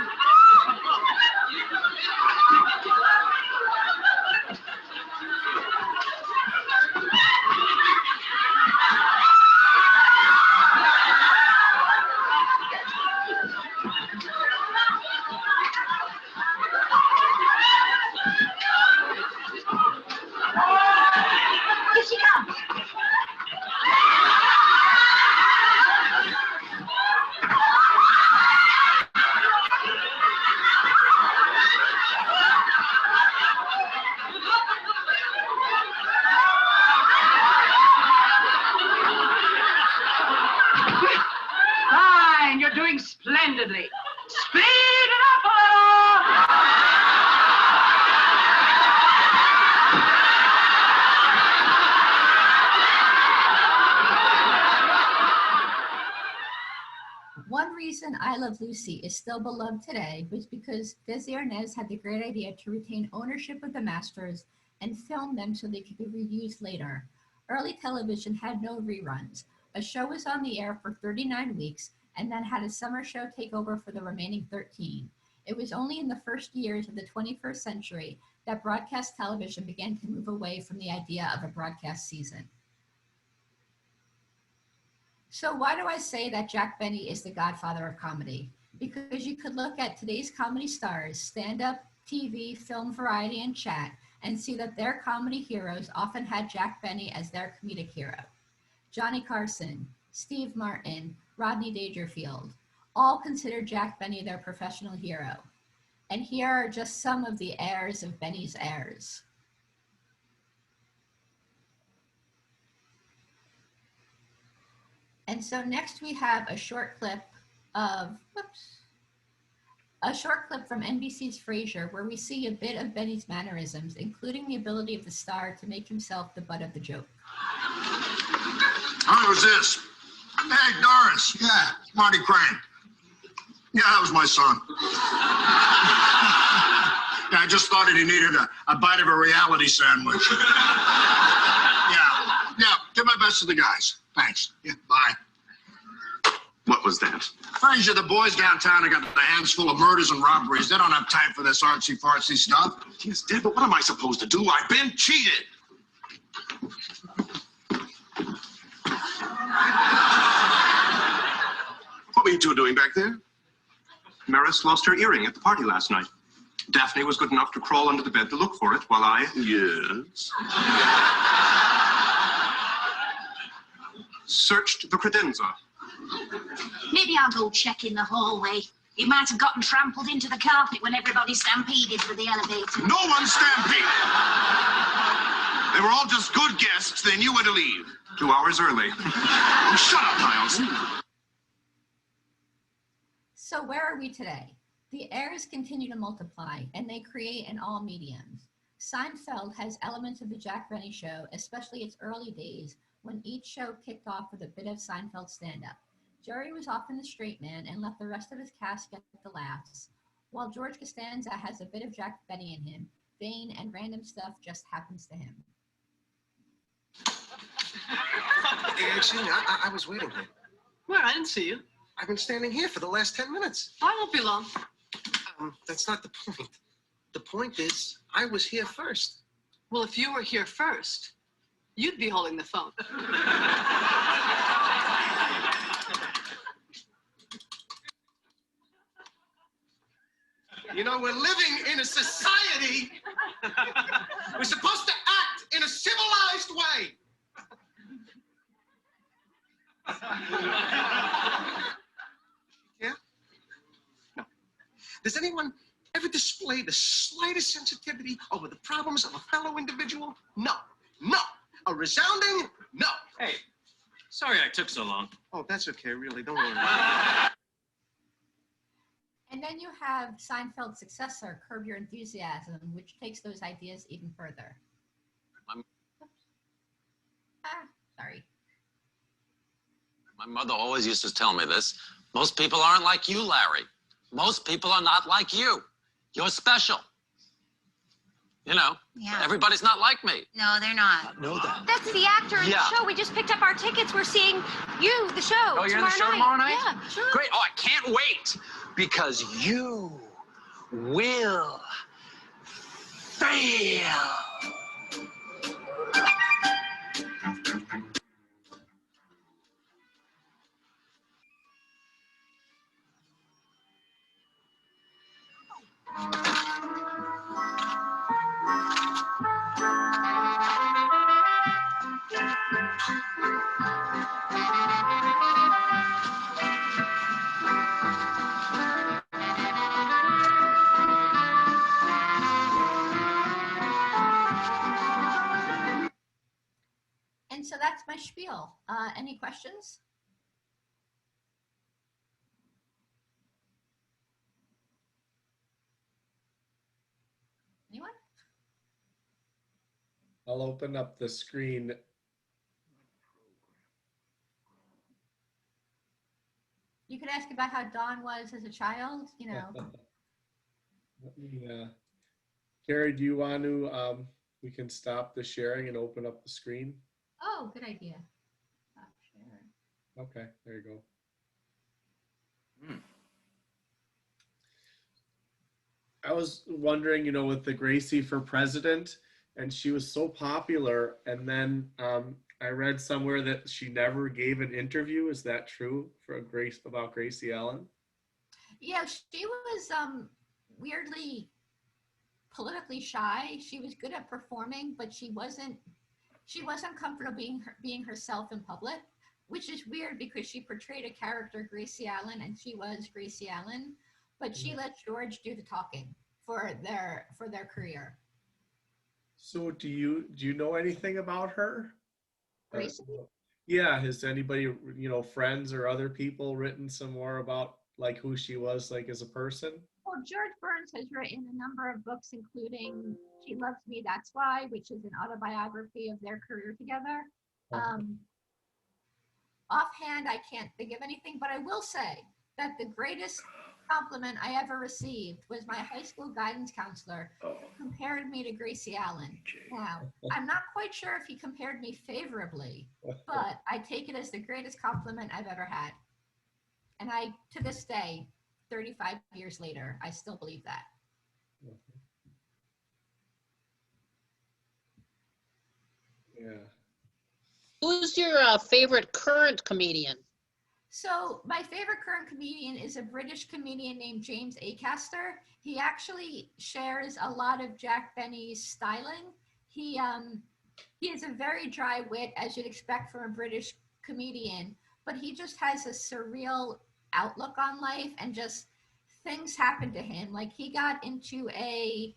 A: I Love Lucy is still beloved today was because Desi Arnaz had the great idea to retain ownership of the masters and film them so they could be reused later. Early television had no reruns. A show was on the air for 39 weeks and then had a summer show take over for the remaining 13. It was only in the first years of the 21st century that broadcast television began to move away from the idea of a broadcast season. So why do I say that Jack Benny is the godfather of comedy? Because you could look at today's comedy stars, stand-up, TV, film, variety, and chat, and see that their comedy heroes often had Jack Benny as their comedic hero. Johnny Carson, Steve Martin, Rodney Dangerfield, all consider Jack Benny their professional hero. And here are just some of the heirs of Benny's heirs. And so next we have a short clip from NBC's Frasier, where we see a bit of Benny's mannerisms, including the ability of the star to make himself the butt of the joke.
N: How was this? Hey, Doris. Yeah, Marty Crane. Yeah, that was my son. Yeah, I just thought that he needed a bite of a reality sandwich. Yeah, give my best to the guys. Thanks. Yeah, bye.
O: What was that?
N: Frasier, the boys downtown have got their hands full of murders and robberies. They don't have time for this artsy-fartsy stuff.
O: Yes, Dad, but what am I supposed to do? I've been cheated. What were you two doing back there? Maris lost her earring at the party last night. Daphne was good enough to crawl under the bed to look for it while I... Yes? Searched the credenza.
P: Maybe I'll go check in the hallway. You might have gotten trampled into the carpet when everybody stampeded for the elevator.
O: No one stampeded! They were all just good guests. They knew when to leave. 2 hours early. Oh, shut up, Niles.
A: So where are we today? The heirs continue to multiply, and they create in all mediums. Seinfeld has elements of the Jack Benny Show, especially its early days, when each show kicked off with a bit of Seinfeld stand-up. Jerry was often the straight man and let the rest of his cast get the laughs, while George Costanza has a bit of Jack Benny in him. Vain and random stuff just happens to him.
Q: Hey, excuse me, I was waiting here.
M: Where? I didn't see you.
Q: I've been standing here for the last 10 minutes.
M: I won't be long.
Q: That's not the point. The point is, I was here first.
M: Well, if you were here first, you'd be holding the phone.
Q: You know, we're living in a society. We're supposed to act in a civilized way. Yeah? No. Does anyone ever display the slightest sensitivity over the problems of a fellow individual? No. No. A resounding no.
R: Hey, sorry I took so long.
Q: Oh, that's okay, really. Don't worry.
A: And then you have Seinfeld's successor, Curb Your Enthusiasm, which takes those ideas even further. Sorry.
S: My mother always used to tell me this. Most people aren't like you, Larry. Most people are not like you. You're special. You know, everybody's not like me.
T: No, they're not.
S: I know that.
T: That's the actor in the show. We just picked up our tickets. We're seeing you, the show.
S: Oh, you're in the show tomorrow night?
T: Yeah, sure.
S: Great. Oh, I can't wait. Because you will fail.
A: And so that's my spiel. Any questions? Anyone?
B: I'll open up the screen.
A: You can ask about how Dawn was as a child, you know.
B: Yeah. Kerri, do you want to, we can stop the sharing and open up the screen?
A: Oh, good idea. Stop sharing.
B: Okay, there you go. I was wondering, you know, with the Gracie for president, and she was so popular, and then I read somewhere that she never gave an interview. Is that true for about Gracie Allen?
A: Yeah, she was weirdly politically shy. She was good at performing, but she wasn't comfortable being herself in public, which is weird because she portrayed a character, Gracie Allen, and she was Gracie Allen, but she let George do the talking for their career.
B: So do you know anything about her?
A: Gracie?
B: Yeah, has anybody, you know, friends or other people written some more about like who she was like as a person?
A: Well, George Burns has written a number of books, including She Loves Me, That's Why, which is an autobiography of their career together. Offhand, I can't think of anything, but I will say that the greatest compliment I ever received was my high school guidance counselor who compared me to Gracie Allen. Now, I'm not quite sure if he compared me favorably, but I take it as the greatest compliment I've ever had. And I, to this day, 35 years later, I still believe that.
B: Yeah.
U: Who's your favorite current comedian?
A: So my favorite current comedian is a British comedian named James Acaster. He actually shares a lot of Jack Benny's styling. He has a very dry wit, as you'd expect from a British comedian, but he just has a surreal outlook on life, and just things happen to him. Like, he got into a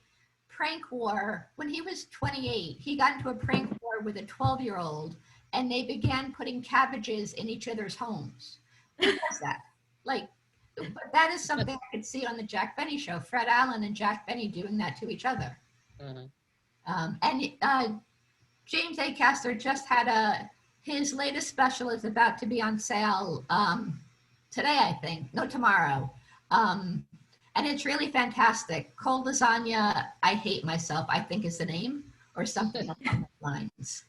A: prank war when he was 28. He got into a prank war with a 12-year-old, and they began putting cabbages in each other's homes. Who does that? Like, but that is something I could see on the Jack Benny show. Fred Allen and Jack Benny doing that to each other. James Acaster just had his latest special is about to be on sale today, I think. No, tomorrow. And it's really fantastic. Cold Lasagna, I Hate Myself, I think is the name, or something along those lines.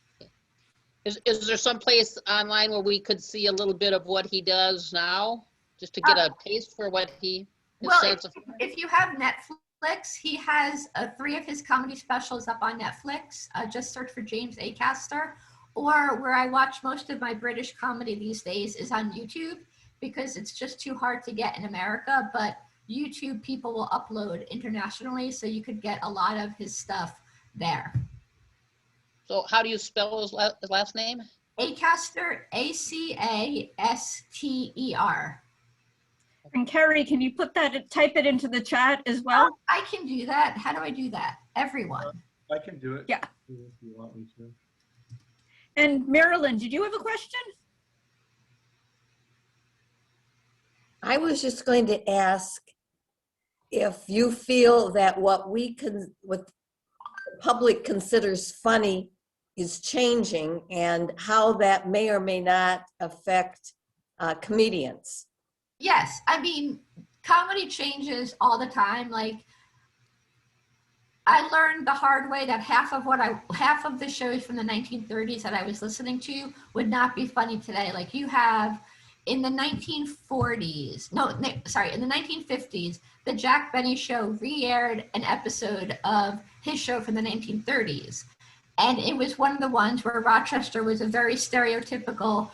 U: Is there some place online where we could see a little bit of what he does now, just to get a taste for what he?
A: Well, if you have Netflix, he has 3 of his comedy specials up on Netflix. Just search for James Acaster. Or where I watch most of my British comedy these days is on YouTube, because it's just too hard to get in America. But YouTube people will upload internationally, so you could get a lot of his stuff there.
U: So how do you spell his last name?
A: Acaster, Acaster.
E: And Kerri, can you type it into the chat as well?
A: I can do that. How do I do that? Everyone.
B: I can do it.
E: Yeah.
B: If you want me to.
E: And Marilyn, did you have a question?
V: I was just going to ask if you feel that what the public considers funny is changing, and how that may or may not affect comedians.
A: Yes, I mean, comedy changes all the time. Like, I learned the hard way that half of the shows from the 1930s that I was listening to would not be funny today. Like, you have in the 1950s, the Jack Benny Show re-aired an episode of his show from the 1930s. And it was one of the ones where Rochester was a very stereotypical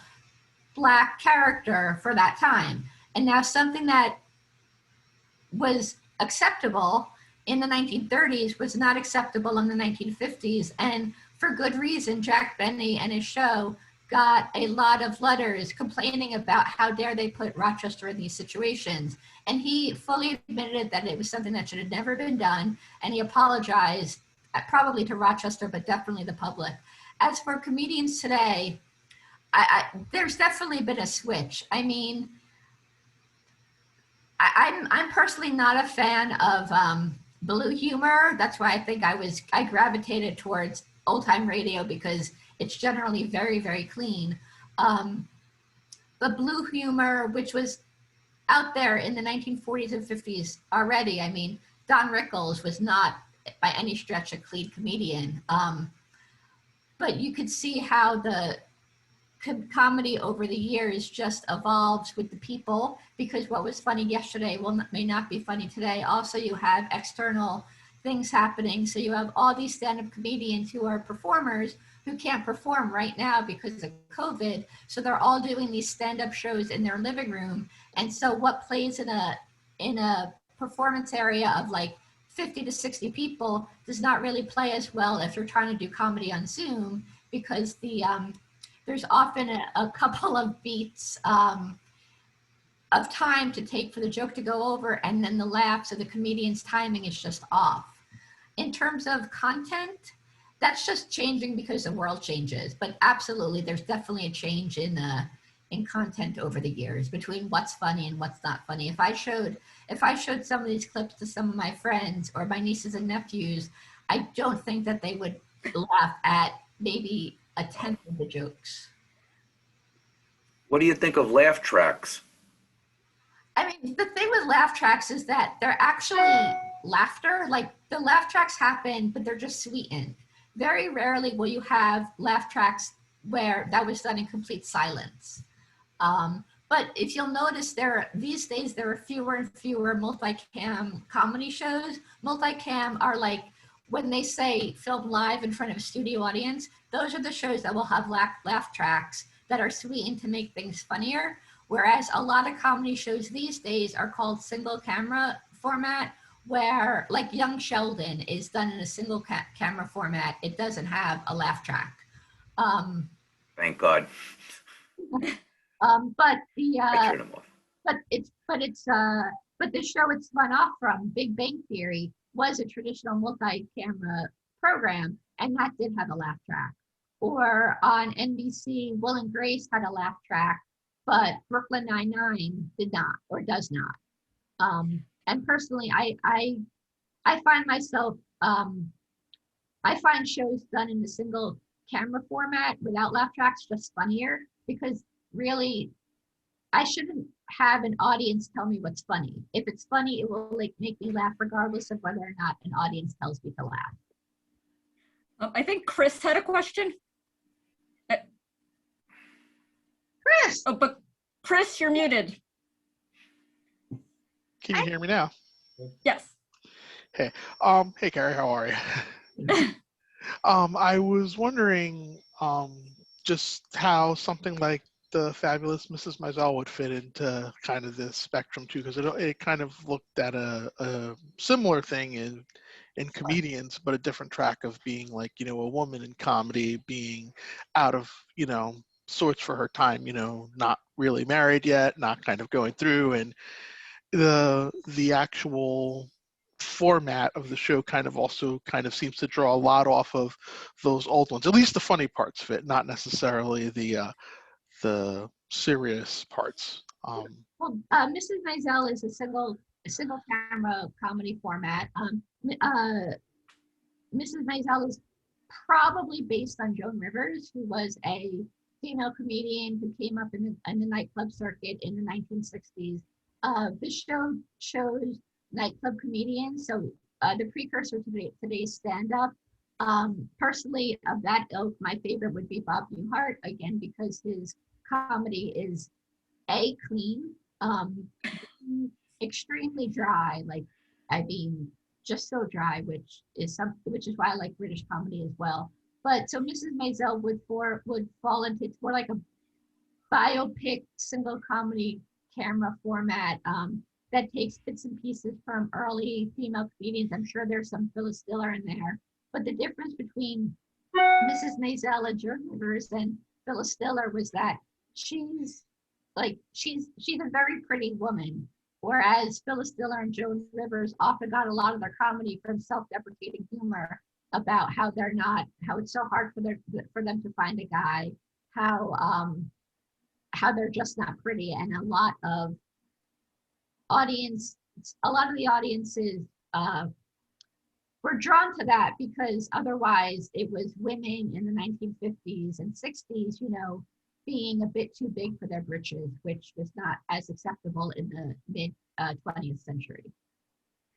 A: Black character for that time. And now something that was acceptable in the 1930s was not acceptable in the 1950s. And for good reason, Jack Benny and his show got a lot of letters complaining about how dare they put Rochester in these situations. And he fully admitted that it was something that should have never been done. And he apologized, probably to Rochester, but definitely the public. As for comedians today, there's definitely been a switch. I mean, I'm personally not a fan of blue humor. That's why I think I gravitated towards old time radio, because it's generally very, very clean. The blue humor, which was out there in the 1940s and 50s already. I mean, Don Rickles was not by any stretch a clean comedian. But you could see how the comedy over the years just evolves with the people, because what was funny yesterday may not be funny today. Also, you have external things happening. So you have all these stand-up comedians who are performers who can't perform right now because of COVID. So they're all doing these stand-up shows in their living room. And so what plays in a performance area of like 50 to 60 people does not really play as well if you're trying to do comedy on Zoom, because there's often a couple of beats of time to take for the joke to go over, and then the laughs of the comedian's timing is just off. In terms of content, that's just changing because the world changes, but absolutely there's definitely a change in content over the years between what's funny and what's not funny. If I showed some of these clips to some of my friends or my nieces and nephews, I don't think that they would laugh at maybe a tenth of the jokes.
H: What do you think of laugh tracks?
A: I mean, the thing with laugh tracks is that they're actually laughter. Like, the laugh tracks happen, but they're just sweetened. Very rarely will you have laugh tracks where that was done in complete silence. But if you'll notice, these days there are fewer and fewer multicam comedy shows. Multicam are like, when they say film live in front of a studio audience, those are the shows that will have laugh tracks that are sweetened to make things funnier. Whereas a lot of comedy shows these days are called single camera format, where like Young Sheldon is done in a single camera format. It doesn't have a laugh track.
H: Thank God.
A: But
H: I turned them off.
A: but the show it spun off from, Big Bang Theory, was a traditional multi-camera program, and that did have a laugh track. Or on NBC, Will and Grace had a laugh track, but Brooklyn Nine-Nine did not, or does not. And personally, I find myself, I find shows done in a single camera format without laugh tracks just funnier, because really, I shouldn't have an audience tell me what's funny. If it's funny, it will like make me laugh regardless of whether or not an audience tells me to laugh.
E: I think Chris had a question.
A: Chris!
E: Oh, but Chris, you're muted.
I: Can you hear me now?
E: Yes.
I: Hey, hey, Kerri, how are you? I was wondering just how something like the fabulous Mrs. Maisel would fit into kind of this spectrum too, because it kind of looked at a similar thing in comedians, but a different track of being like, you know, a woman in comedy, being out of, you know, sorts for her time, you know, not really married yet, not kind of going through, and the actual format of the show kind of also kind of seems to draw a lot off of those old ones. At least the funny parts fit, not necessarily the serious parts.
A: Well, Mrs. Maisel is a single camera comedy format. Mrs. Maisel is probably based on Joan Rivers, who was a female comedian who came up in the nightclub circuit in the 1960s. This show shows nightclub comedians, so the precursor to today's stand-up. Personally, of that ilk, my favorite would be Bob Newhart, again, because his comedy is clean, extremely dry, like, I mean, just so dry, which is why I like British comedy as well. But so Mrs. Maisel would fall into, it's more like a biopic single comedy camera format that takes bits and pieces from early female comedians. I'm sure there's some Phyllis Diller in there, but the difference between Mrs. Maisel and Joan Rivers and Phyllis Diller was that she's a very pretty woman, whereas Phyllis Diller and Joan Rivers often got a lot of their comedy from self-deprecating humor about how it's so hard for them to find a guy, how they're just not pretty, and a lot of the audiences were drawn to that because otherwise it was women in the 1950s and 60s, you know, being a bit too big for their britches, which was not as acceptable in the mid 20th century.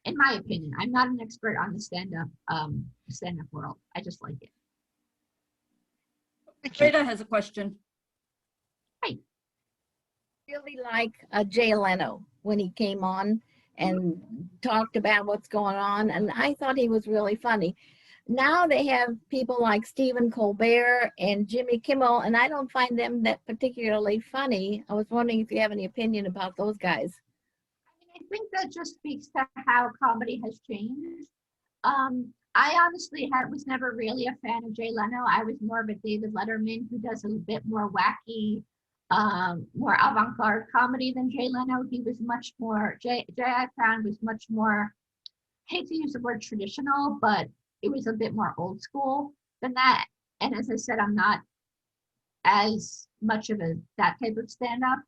A: In my opinion, I'm not an expert on the stand-up world. I just like it.
E: Rita has a question.
K: Really like Jay Leno when he came on and talked about what's going on, and I thought he was really funny. Now they have people like Stephen Colbert and Jimmy Kimmel, and I don't find them that particularly funny. I was wondering if you have any opinion about those guys.
A: I think that just speaks to how comedy has changed. I honestly was never really a fan of Jay Leno. I was more of a David Letterman, who does a bit more wacky, more avant-garde comedy than Jay Leno. He was much more, Jay I found was much more, hate to use the word traditional, but it was a bit more old school than that. And as I said, I'm not as much of that type of stand-up.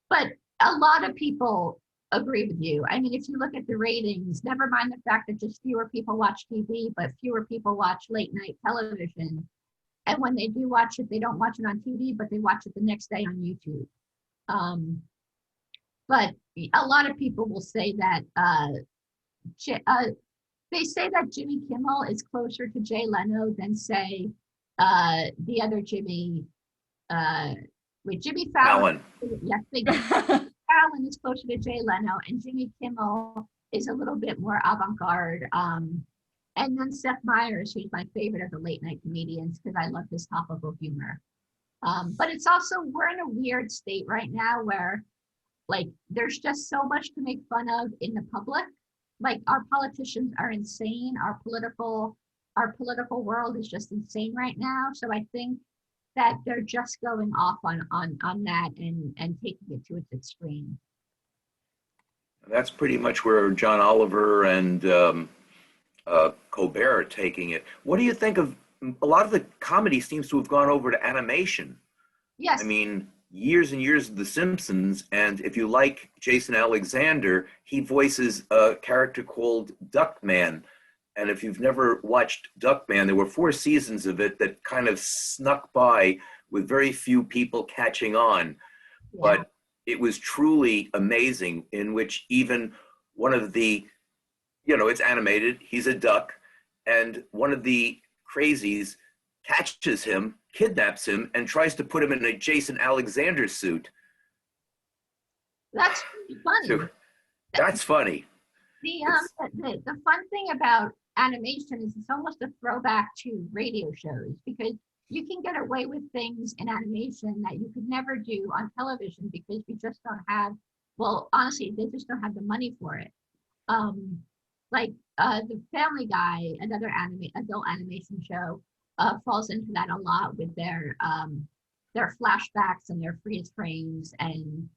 A: But a lot of people agree with you. I mean, if you look at the ratings, never mind the fact that just fewer people watch TV, but fewer people watch late night television. And when they do watch it, they don't watch it on TV, but they watch it the next day on YouTube. But a lot of people will say that they say that Jimmy Kimmel is closer to Jay Leno than, say, the other Jimmy, Jimmy Fallon. Yes, Fallon is closer to Jay Leno, and Jimmy Kimmel is a little bit more avant-garde. And then Seth Meyers, who's my favorite of the late night comedians, because I love his topical humor. But it's also, we're in a weird state right now where, like, there's just so much to make fun of in the public. Like, our politicians are insane. Our political world is just insane right now. So I think that they're just going off on that and taking it to its extreme.
H: That's pretty much where John Oliver and Colbert are taking it. What do you think of, a lot of the comedy seems to have gone over to animation.
A: Yes.
H: I mean, years and years of The Simpsons, and if you like Jason Alexander, he voices a character called Duckman. And if you've never watched Duckman, there were 4 seasons of it that kind of snuck by with very few people catching on. Yeah. But it was truly amazing, in which even one of the, it's animated, he's a duck, and one of the crazies catches him, kidnaps him, and tries to put him in a Jason Alexander suit.
A: That's funny.
H: That's funny.
A: The fun thing about animation is it's almost a throwback to radio shows, because you can get away with things in animation that you could never do on television, because we just don't have, well, honestly, they just don't have the money for it. Like the Family Guy, another adult animation show, falls into that a lot with their flashbacks and their freeze frames. And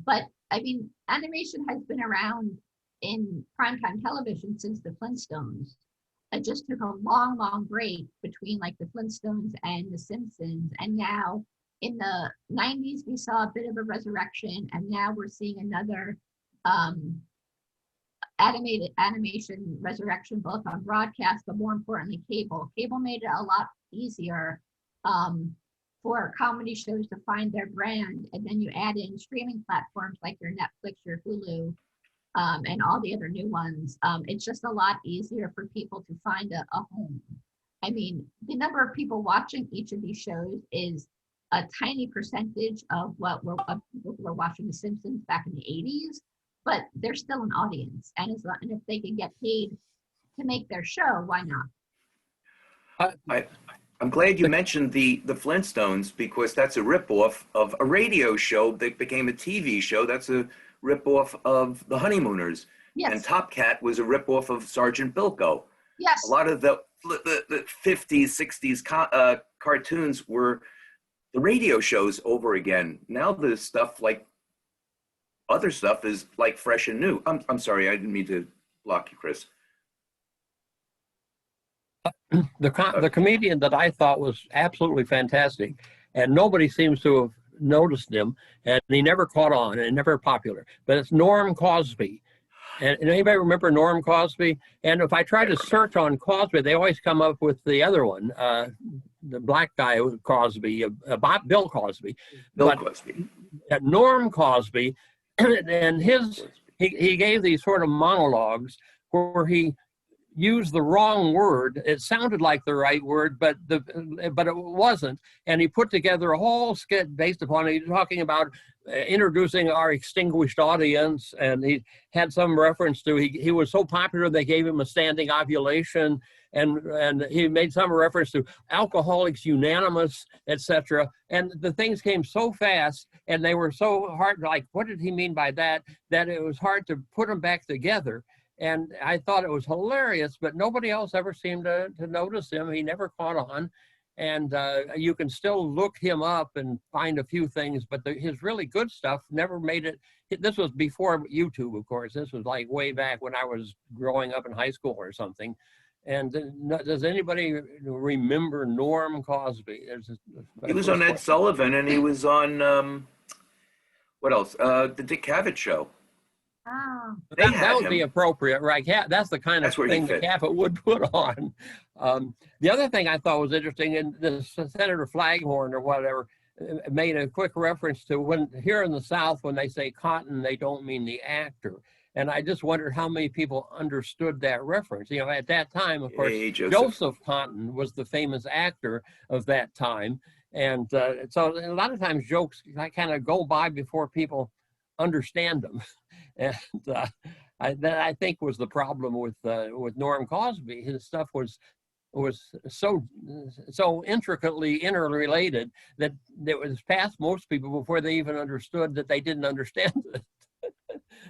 A: but I mean, animation has been around in primetime television since the Flintstones. It just took a long, long break between like the Flintstones and the Simpsons. And now in the 90s, we saw a bit of a resurrection, and now we're seeing another animation resurrection, both on broadcast, but more importantly, cable. Cable made it a lot easier for comedy shows to find their brand. And then you add in streaming platforms like your Netflix, your Hulu, and all the other new ones. It's just a lot easier for people to find a home. I mean, the number of people watching each of these shows is a tiny percentage of people who were watching The Simpsons back in the 80s, but they're still an audience. And if they can get paid to make their show, why not?
H: I'm glad you mentioned the Flintstones, because that's a ripoff of a radio show that became a TV show. That's a ripoff of The Honeymooners.
A: Yes.
H: And Top Cat was a ripoff of Sergeant Bilko.
A: Yes.
H: A lot of the 50s, 60s cartoons were the radio shows over again. Now the stuff like other stuff is like fresh and new. I'm sorry, I didn't mean to block you, Chris.
L: The comedian that I thought was absolutely fantastic, and nobody seems to have noticed him, and he never caught on and never popular, but it's Norm Cosby. And anybody remember Norm Cosby? And if I try to search on Cosby, they always come up with the other one, the black guy Cosby, Bill Cosby.
H: Bill
L: But
H: Cosby.
L: Norm Cosby, and he gave these sort of monologues where he used the wrong word. It sounded like the right word, but it wasn't. And he put together a whole skit based upon it, talking about introducing our extinguished audience. And he had some reference to he was so popular they gave him a standing ovulation. And he made some reference to Alcoholics Unanimous, etc. And the things came so fast, and they were so hard. Like, what did he mean by that? That it was hard to put them back together. And I thought it was hilarious, but nobody else ever seemed to notice him. He never caught on. And you can still look him up and find a few things, but his really good stuff never made it. This was before YouTube, of course. This was like way back when I was growing up in high school or something. And does anybody remember Norm Cosby?
H: He was on Ed Sullivan, and he was on, what else? The Dick Cavett Show.
A: Oh.
L: That would be appropriate, right? Yeah, that's the kind of thing that Cavett would put on. The other thing I thought was interesting, and Senator Flaghorn or whatever made a quick reference to when here in the South, when they say cotton, they don't mean the actor. And I just wondered how many people understood that reference. You know, at that time, of course, Joseph Cotton was the famous actor of that time. And so a lot of times jokes kind of go by before people understand them. And that I think was the problem with Norm Cosby. His stuff was so intricately interrelated that it was past most people before they even understood that they didn't understand it.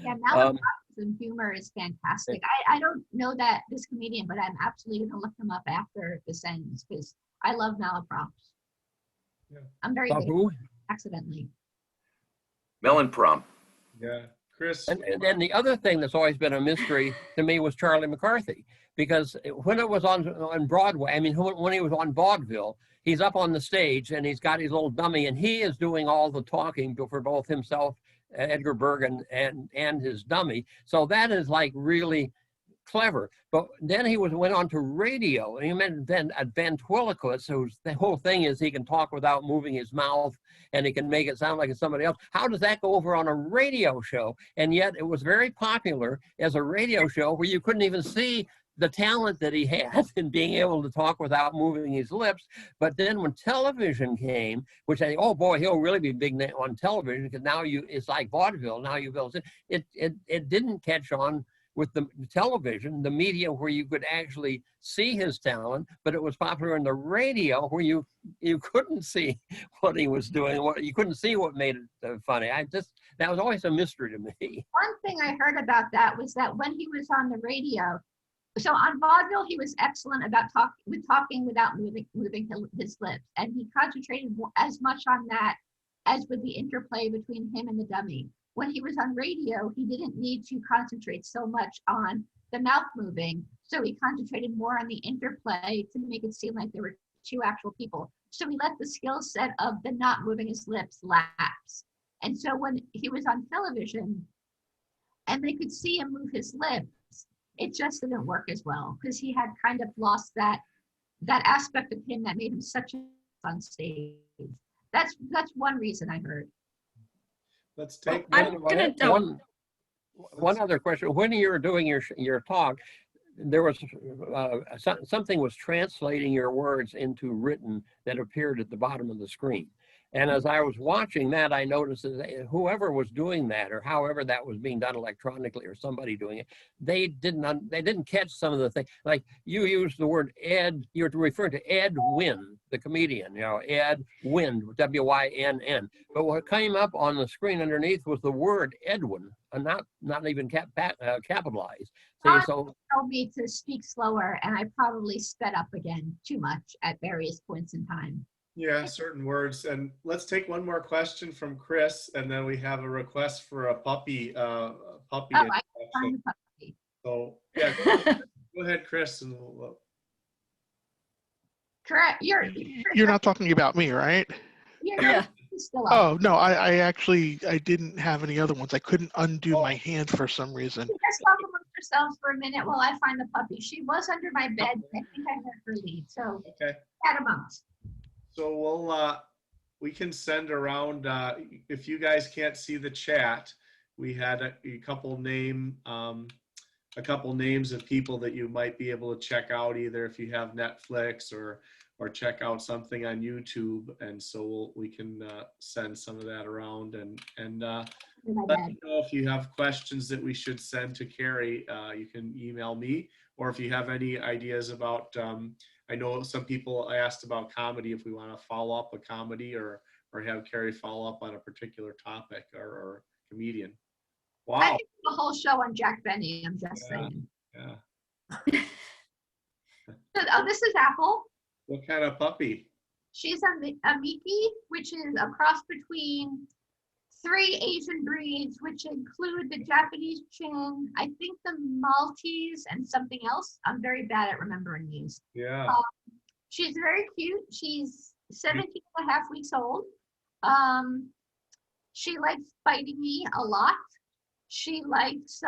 A: Yeah, Malaprops and humor is fantastic. I don't know this comedian, but I'm absolutely going to look him up after this ends because I love Malaprops. Yeah. I'm very good at accidentally.
H: Mellencamp.
B: Yeah, Chris.
L: And then the other thing that's always been a mystery to me was Charlie McCarthy, because when it was on Broadway, I mean, when he was on vaudeville, he's up on the stage and he's got his little dummy and he is doing all the talking for both himself, Edgar Bergen, and his dummy. So that is like really clever. But then he went on to radio, and he meant then a ventriloquist. So the whole thing is he can talk without moving his mouth, and he can make it sound like it's somebody else. How does that go over on a radio show? And yet it was very popular as a radio show where you couldn't even see the talent that he had in being able to talk without moving his lips. But then when television came, which I think, oh boy, he'll really be big on television, because now it's like vaudeville. Now you build it didn't catch on with the television, the media where you could actually see his talent, but it was popular in the radio where you couldn't see what he was doing, you couldn't see what made it funny. That was always a mystery to me.
A: One thing I heard about that was that when he was on the radio, so on vaudeville, he was excellent about talking without moving his lips, and he concentrated as much on that as with the interplay between him and the dummy. When he was on radio, he didn't need to concentrate so much on the mouth moving, so he concentrated more on the interplay to make it seem like there were two actual people. So he let the skill set of the not moving his lips lapse. And so when he was on television and they could see him move his lips, it just didn't work as well because he had kind of lost that aspect of him that made him such a on stage. That's one reason I heard.
B: Let's take
L: one other question. When you were doing your talk, there was something was translating your words into written that appeared at the bottom of the screen. And as I was watching that, I noticed that whoever was doing that, or however that was being done electronically, or somebody doing it, they didn't catch some of the things. Like you used the word Ed, you're referring to Ed Wynn, the comedian, Ed Wynn, W-Y-N-N. But what came up on the screen underneath was the word Edwin, not even capitalized. See, so
A: told me to speak slower, and I probably sped up again too much at various points in time.
B: Yeah, certain words. And let's take one more question from Chris, and then we have a request for a puppy.
A: I can find the puppy.
B: So yeah, go ahead, Chris. And
A: Correct.
I: You're not talking about me, right?
A: Yeah. Still up.
I: Oh no, I didn't have any other ones. I couldn't undo my hand for some reason.
A: Let's talk amongst yourselves for a minute while I find the puppy. She was under my bed. I think I heard her leave. So
B: okay.
A: Cat amongst.
B: So we can send around, if you guys can't see the chat, we had a couple names of people that you might be able to check out, either if you have Netflix or check out something on YouTube. And so we can send some of that around, and let me know if you have questions that we should send to Kerri. You can email me, or if you have any ideas about, I know some people asked about comedy, if we want to follow up a comedy or have Kerri follow up on a particular topic or comedian. Wow.
A: I think the whole show on Jack Benny, I'm just saying.
B: Yeah.
A: Oh, this is Apple.
B: What kind of puppy?
A: She's a Miki, which is a cross between 3 Asian breeds, which include the Japanese Chin, I think the Maltese, and something else. I'm very bad at remembering these.
B: Yeah.
A: She's very cute. She's 17 and a half weeks old. She likes biting me a lot. She likes,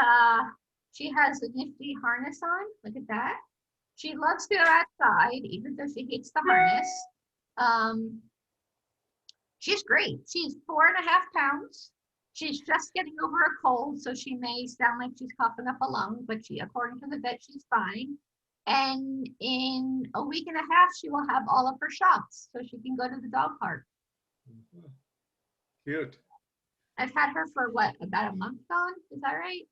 A: she has a nifty harness on. Look at that. She loves to go outside, even though she hates the harness. She's great. She's 4.5 pounds. She's just getting over a cold, so she may sound like she's coughing up a lung, but according to the vet, she's fine. And in a week and a half, she will have all of her shots, so she can go to the dog park.
B: Cute.
A: I've had her for what, about a month gone? Is that right?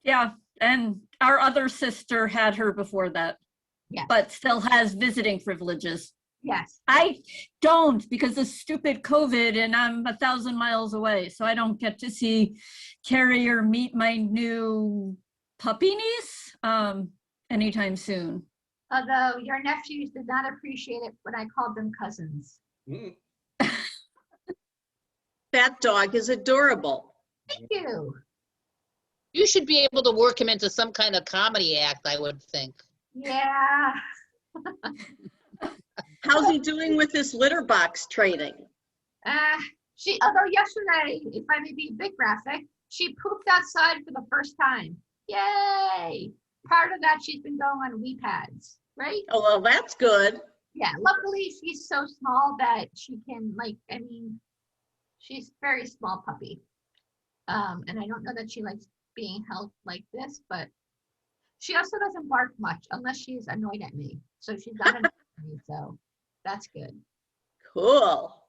E: Yeah, and our other sister had her before that,
A: yes,
E: but still has visiting privileges.
A: Yes.
E: I don't, because of stupid COVID, and I'm 1,000 miles away, so I don't get to see Kerri or meet my new puppy niece anytime soon.
A: Although your nephews did not appreciate it when I called them cousins.
F: That dog is adorable.
A: Thank you.
U: You should be able to work him into some kind of comedy act, I would think.
A: Yeah.
F: How's he doing with his litter box training?
A: Although yesterday, if I may be a bit graphic, she pooped outside for the first time. Yay! Part of that, she's been going on wee pads, right?
F: Oh, well, that's good.
A: Yeah, luckily she's so small that she can, she's a very small puppy. And I don't know that she likes being held like this, but she also doesn't bark much unless she's annoyed at me. So she's not annoyed at me, so that's good.
F: Cool.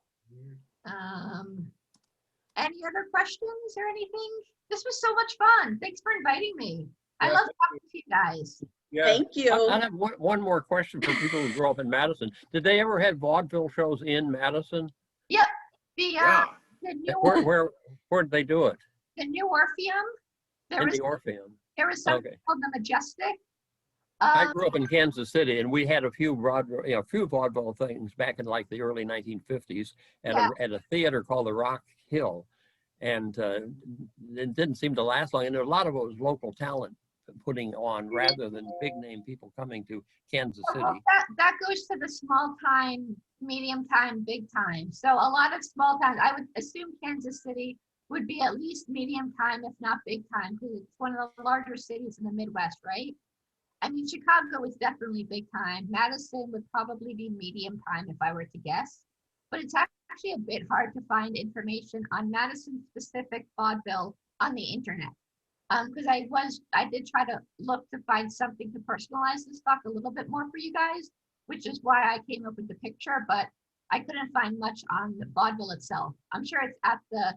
A: Any other questions or anything? This was so much fun. Thanks for inviting me. I love talking to you guys.
B: Yeah.
F: Thank you.
L: I have one more question for people who grew up in Madison. Did they ever have vaudeville shows in Madison?
A: Yep. The new
L: Where did they do it?
A: the new Orpheum.
L: In the Orpheum.
A: There was something called the Majestic.
L: I grew up in Kansas City, and we had a few vaudeville things back in like the early 1950s at a theater called the Rock Hill, and it didn't seem to last long. And a lot of it was local talent putting on rather than big name people coming to Kansas City.
A: That goes to the small time, medium time, big time. So a lot of small towns, I would assume Kansas City would be at least medium time, if not big time, because it's one of the larger cities in the Midwest, right? I mean, Chicago is definitely big time. Madison would probably be medium time if I were to guess. But it's actually a bit hard to find information on Madison specific vaudeville on the internet. Because I did try to look to find something to personalize this talk a little bit more for you guys, which is why I came up with the picture, but I couldn't find much on the vaudeville itself. I'm sure it's at the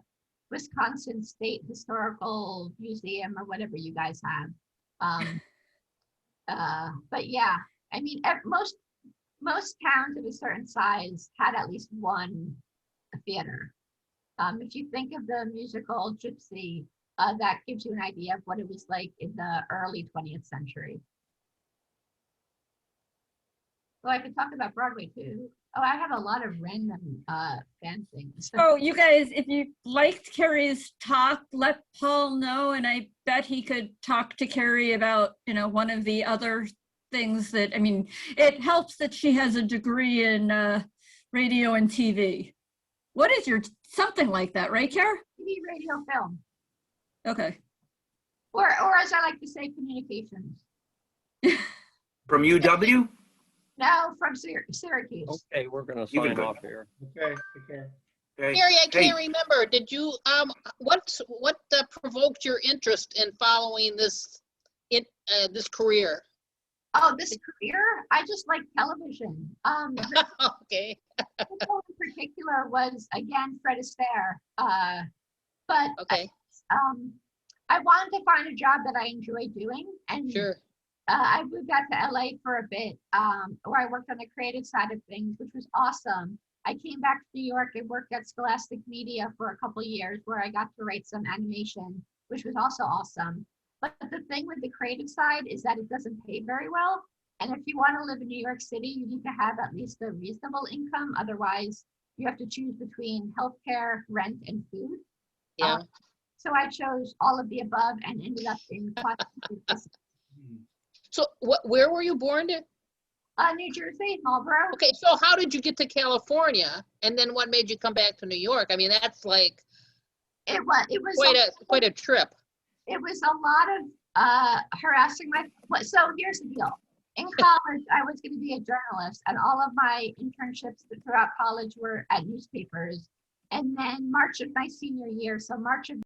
A: Wisconsin State Historical Museum or whatever you guys have. But yeah, I mean, most towns of a certain size had at least one theater. If you think of the musical Gypsy, that gives you an idea of what it was like in the early 20th century. So I could talk about Broadway too. Oh, I have a lot of random fan things.
E: So you guys, if you liked Kerri's talk, let Paul know, and I bet he could talk to Kerri about, one of the other things that, I mean, it helps that she has a degree in radio and TV. What is something like that, right, Kerri?
A: TV, radio, film.
E: Okay.
A: Or as I like to say, communications.
H: From UW?
A: No, from Syracuse.
L: Okay, we're gonna
H: Even
L: sign
H: good.
L: off here.
B: Okay, take care.
H: Okay.
U: Kerri, I
H: Hey,
U: can't remember. Did you, what provoked your interest in following this career?
A: Oh, this career? I just like television.
U: Okay.
A: The one in particular was again Fred Astaire. But
U: Okay.
A: I wanted to find a job that I enjoy doing, and
U: Sure.
A: I moved out to LA for a bit, where I worked on the creative side of things, which was awesome. I came back to New York and worked at Scholastic Media for a couple years, where I got to write some animation, which was also awesome. But the thing with the creative side is that it doesn't pay very well. And if you want to live in New York City, you need to have at least a reasonable income. Otherwise, you have to choose between healthcare, rent, and food.
U: Yeah.
A: So I chose all of the above and ended up in
U: So where were you born in?
A: New Jersey, Marlboro.
U: Okay, so how did you get to California? And then what made you come back to New York? I mean, that's like
A: It was
U: quite a trip.
A: It was a lot of harassing so here's the deal. In college, I was going to be a journalist, and all of my internships throughout college were at newspapers. And then March of my senior year, so March of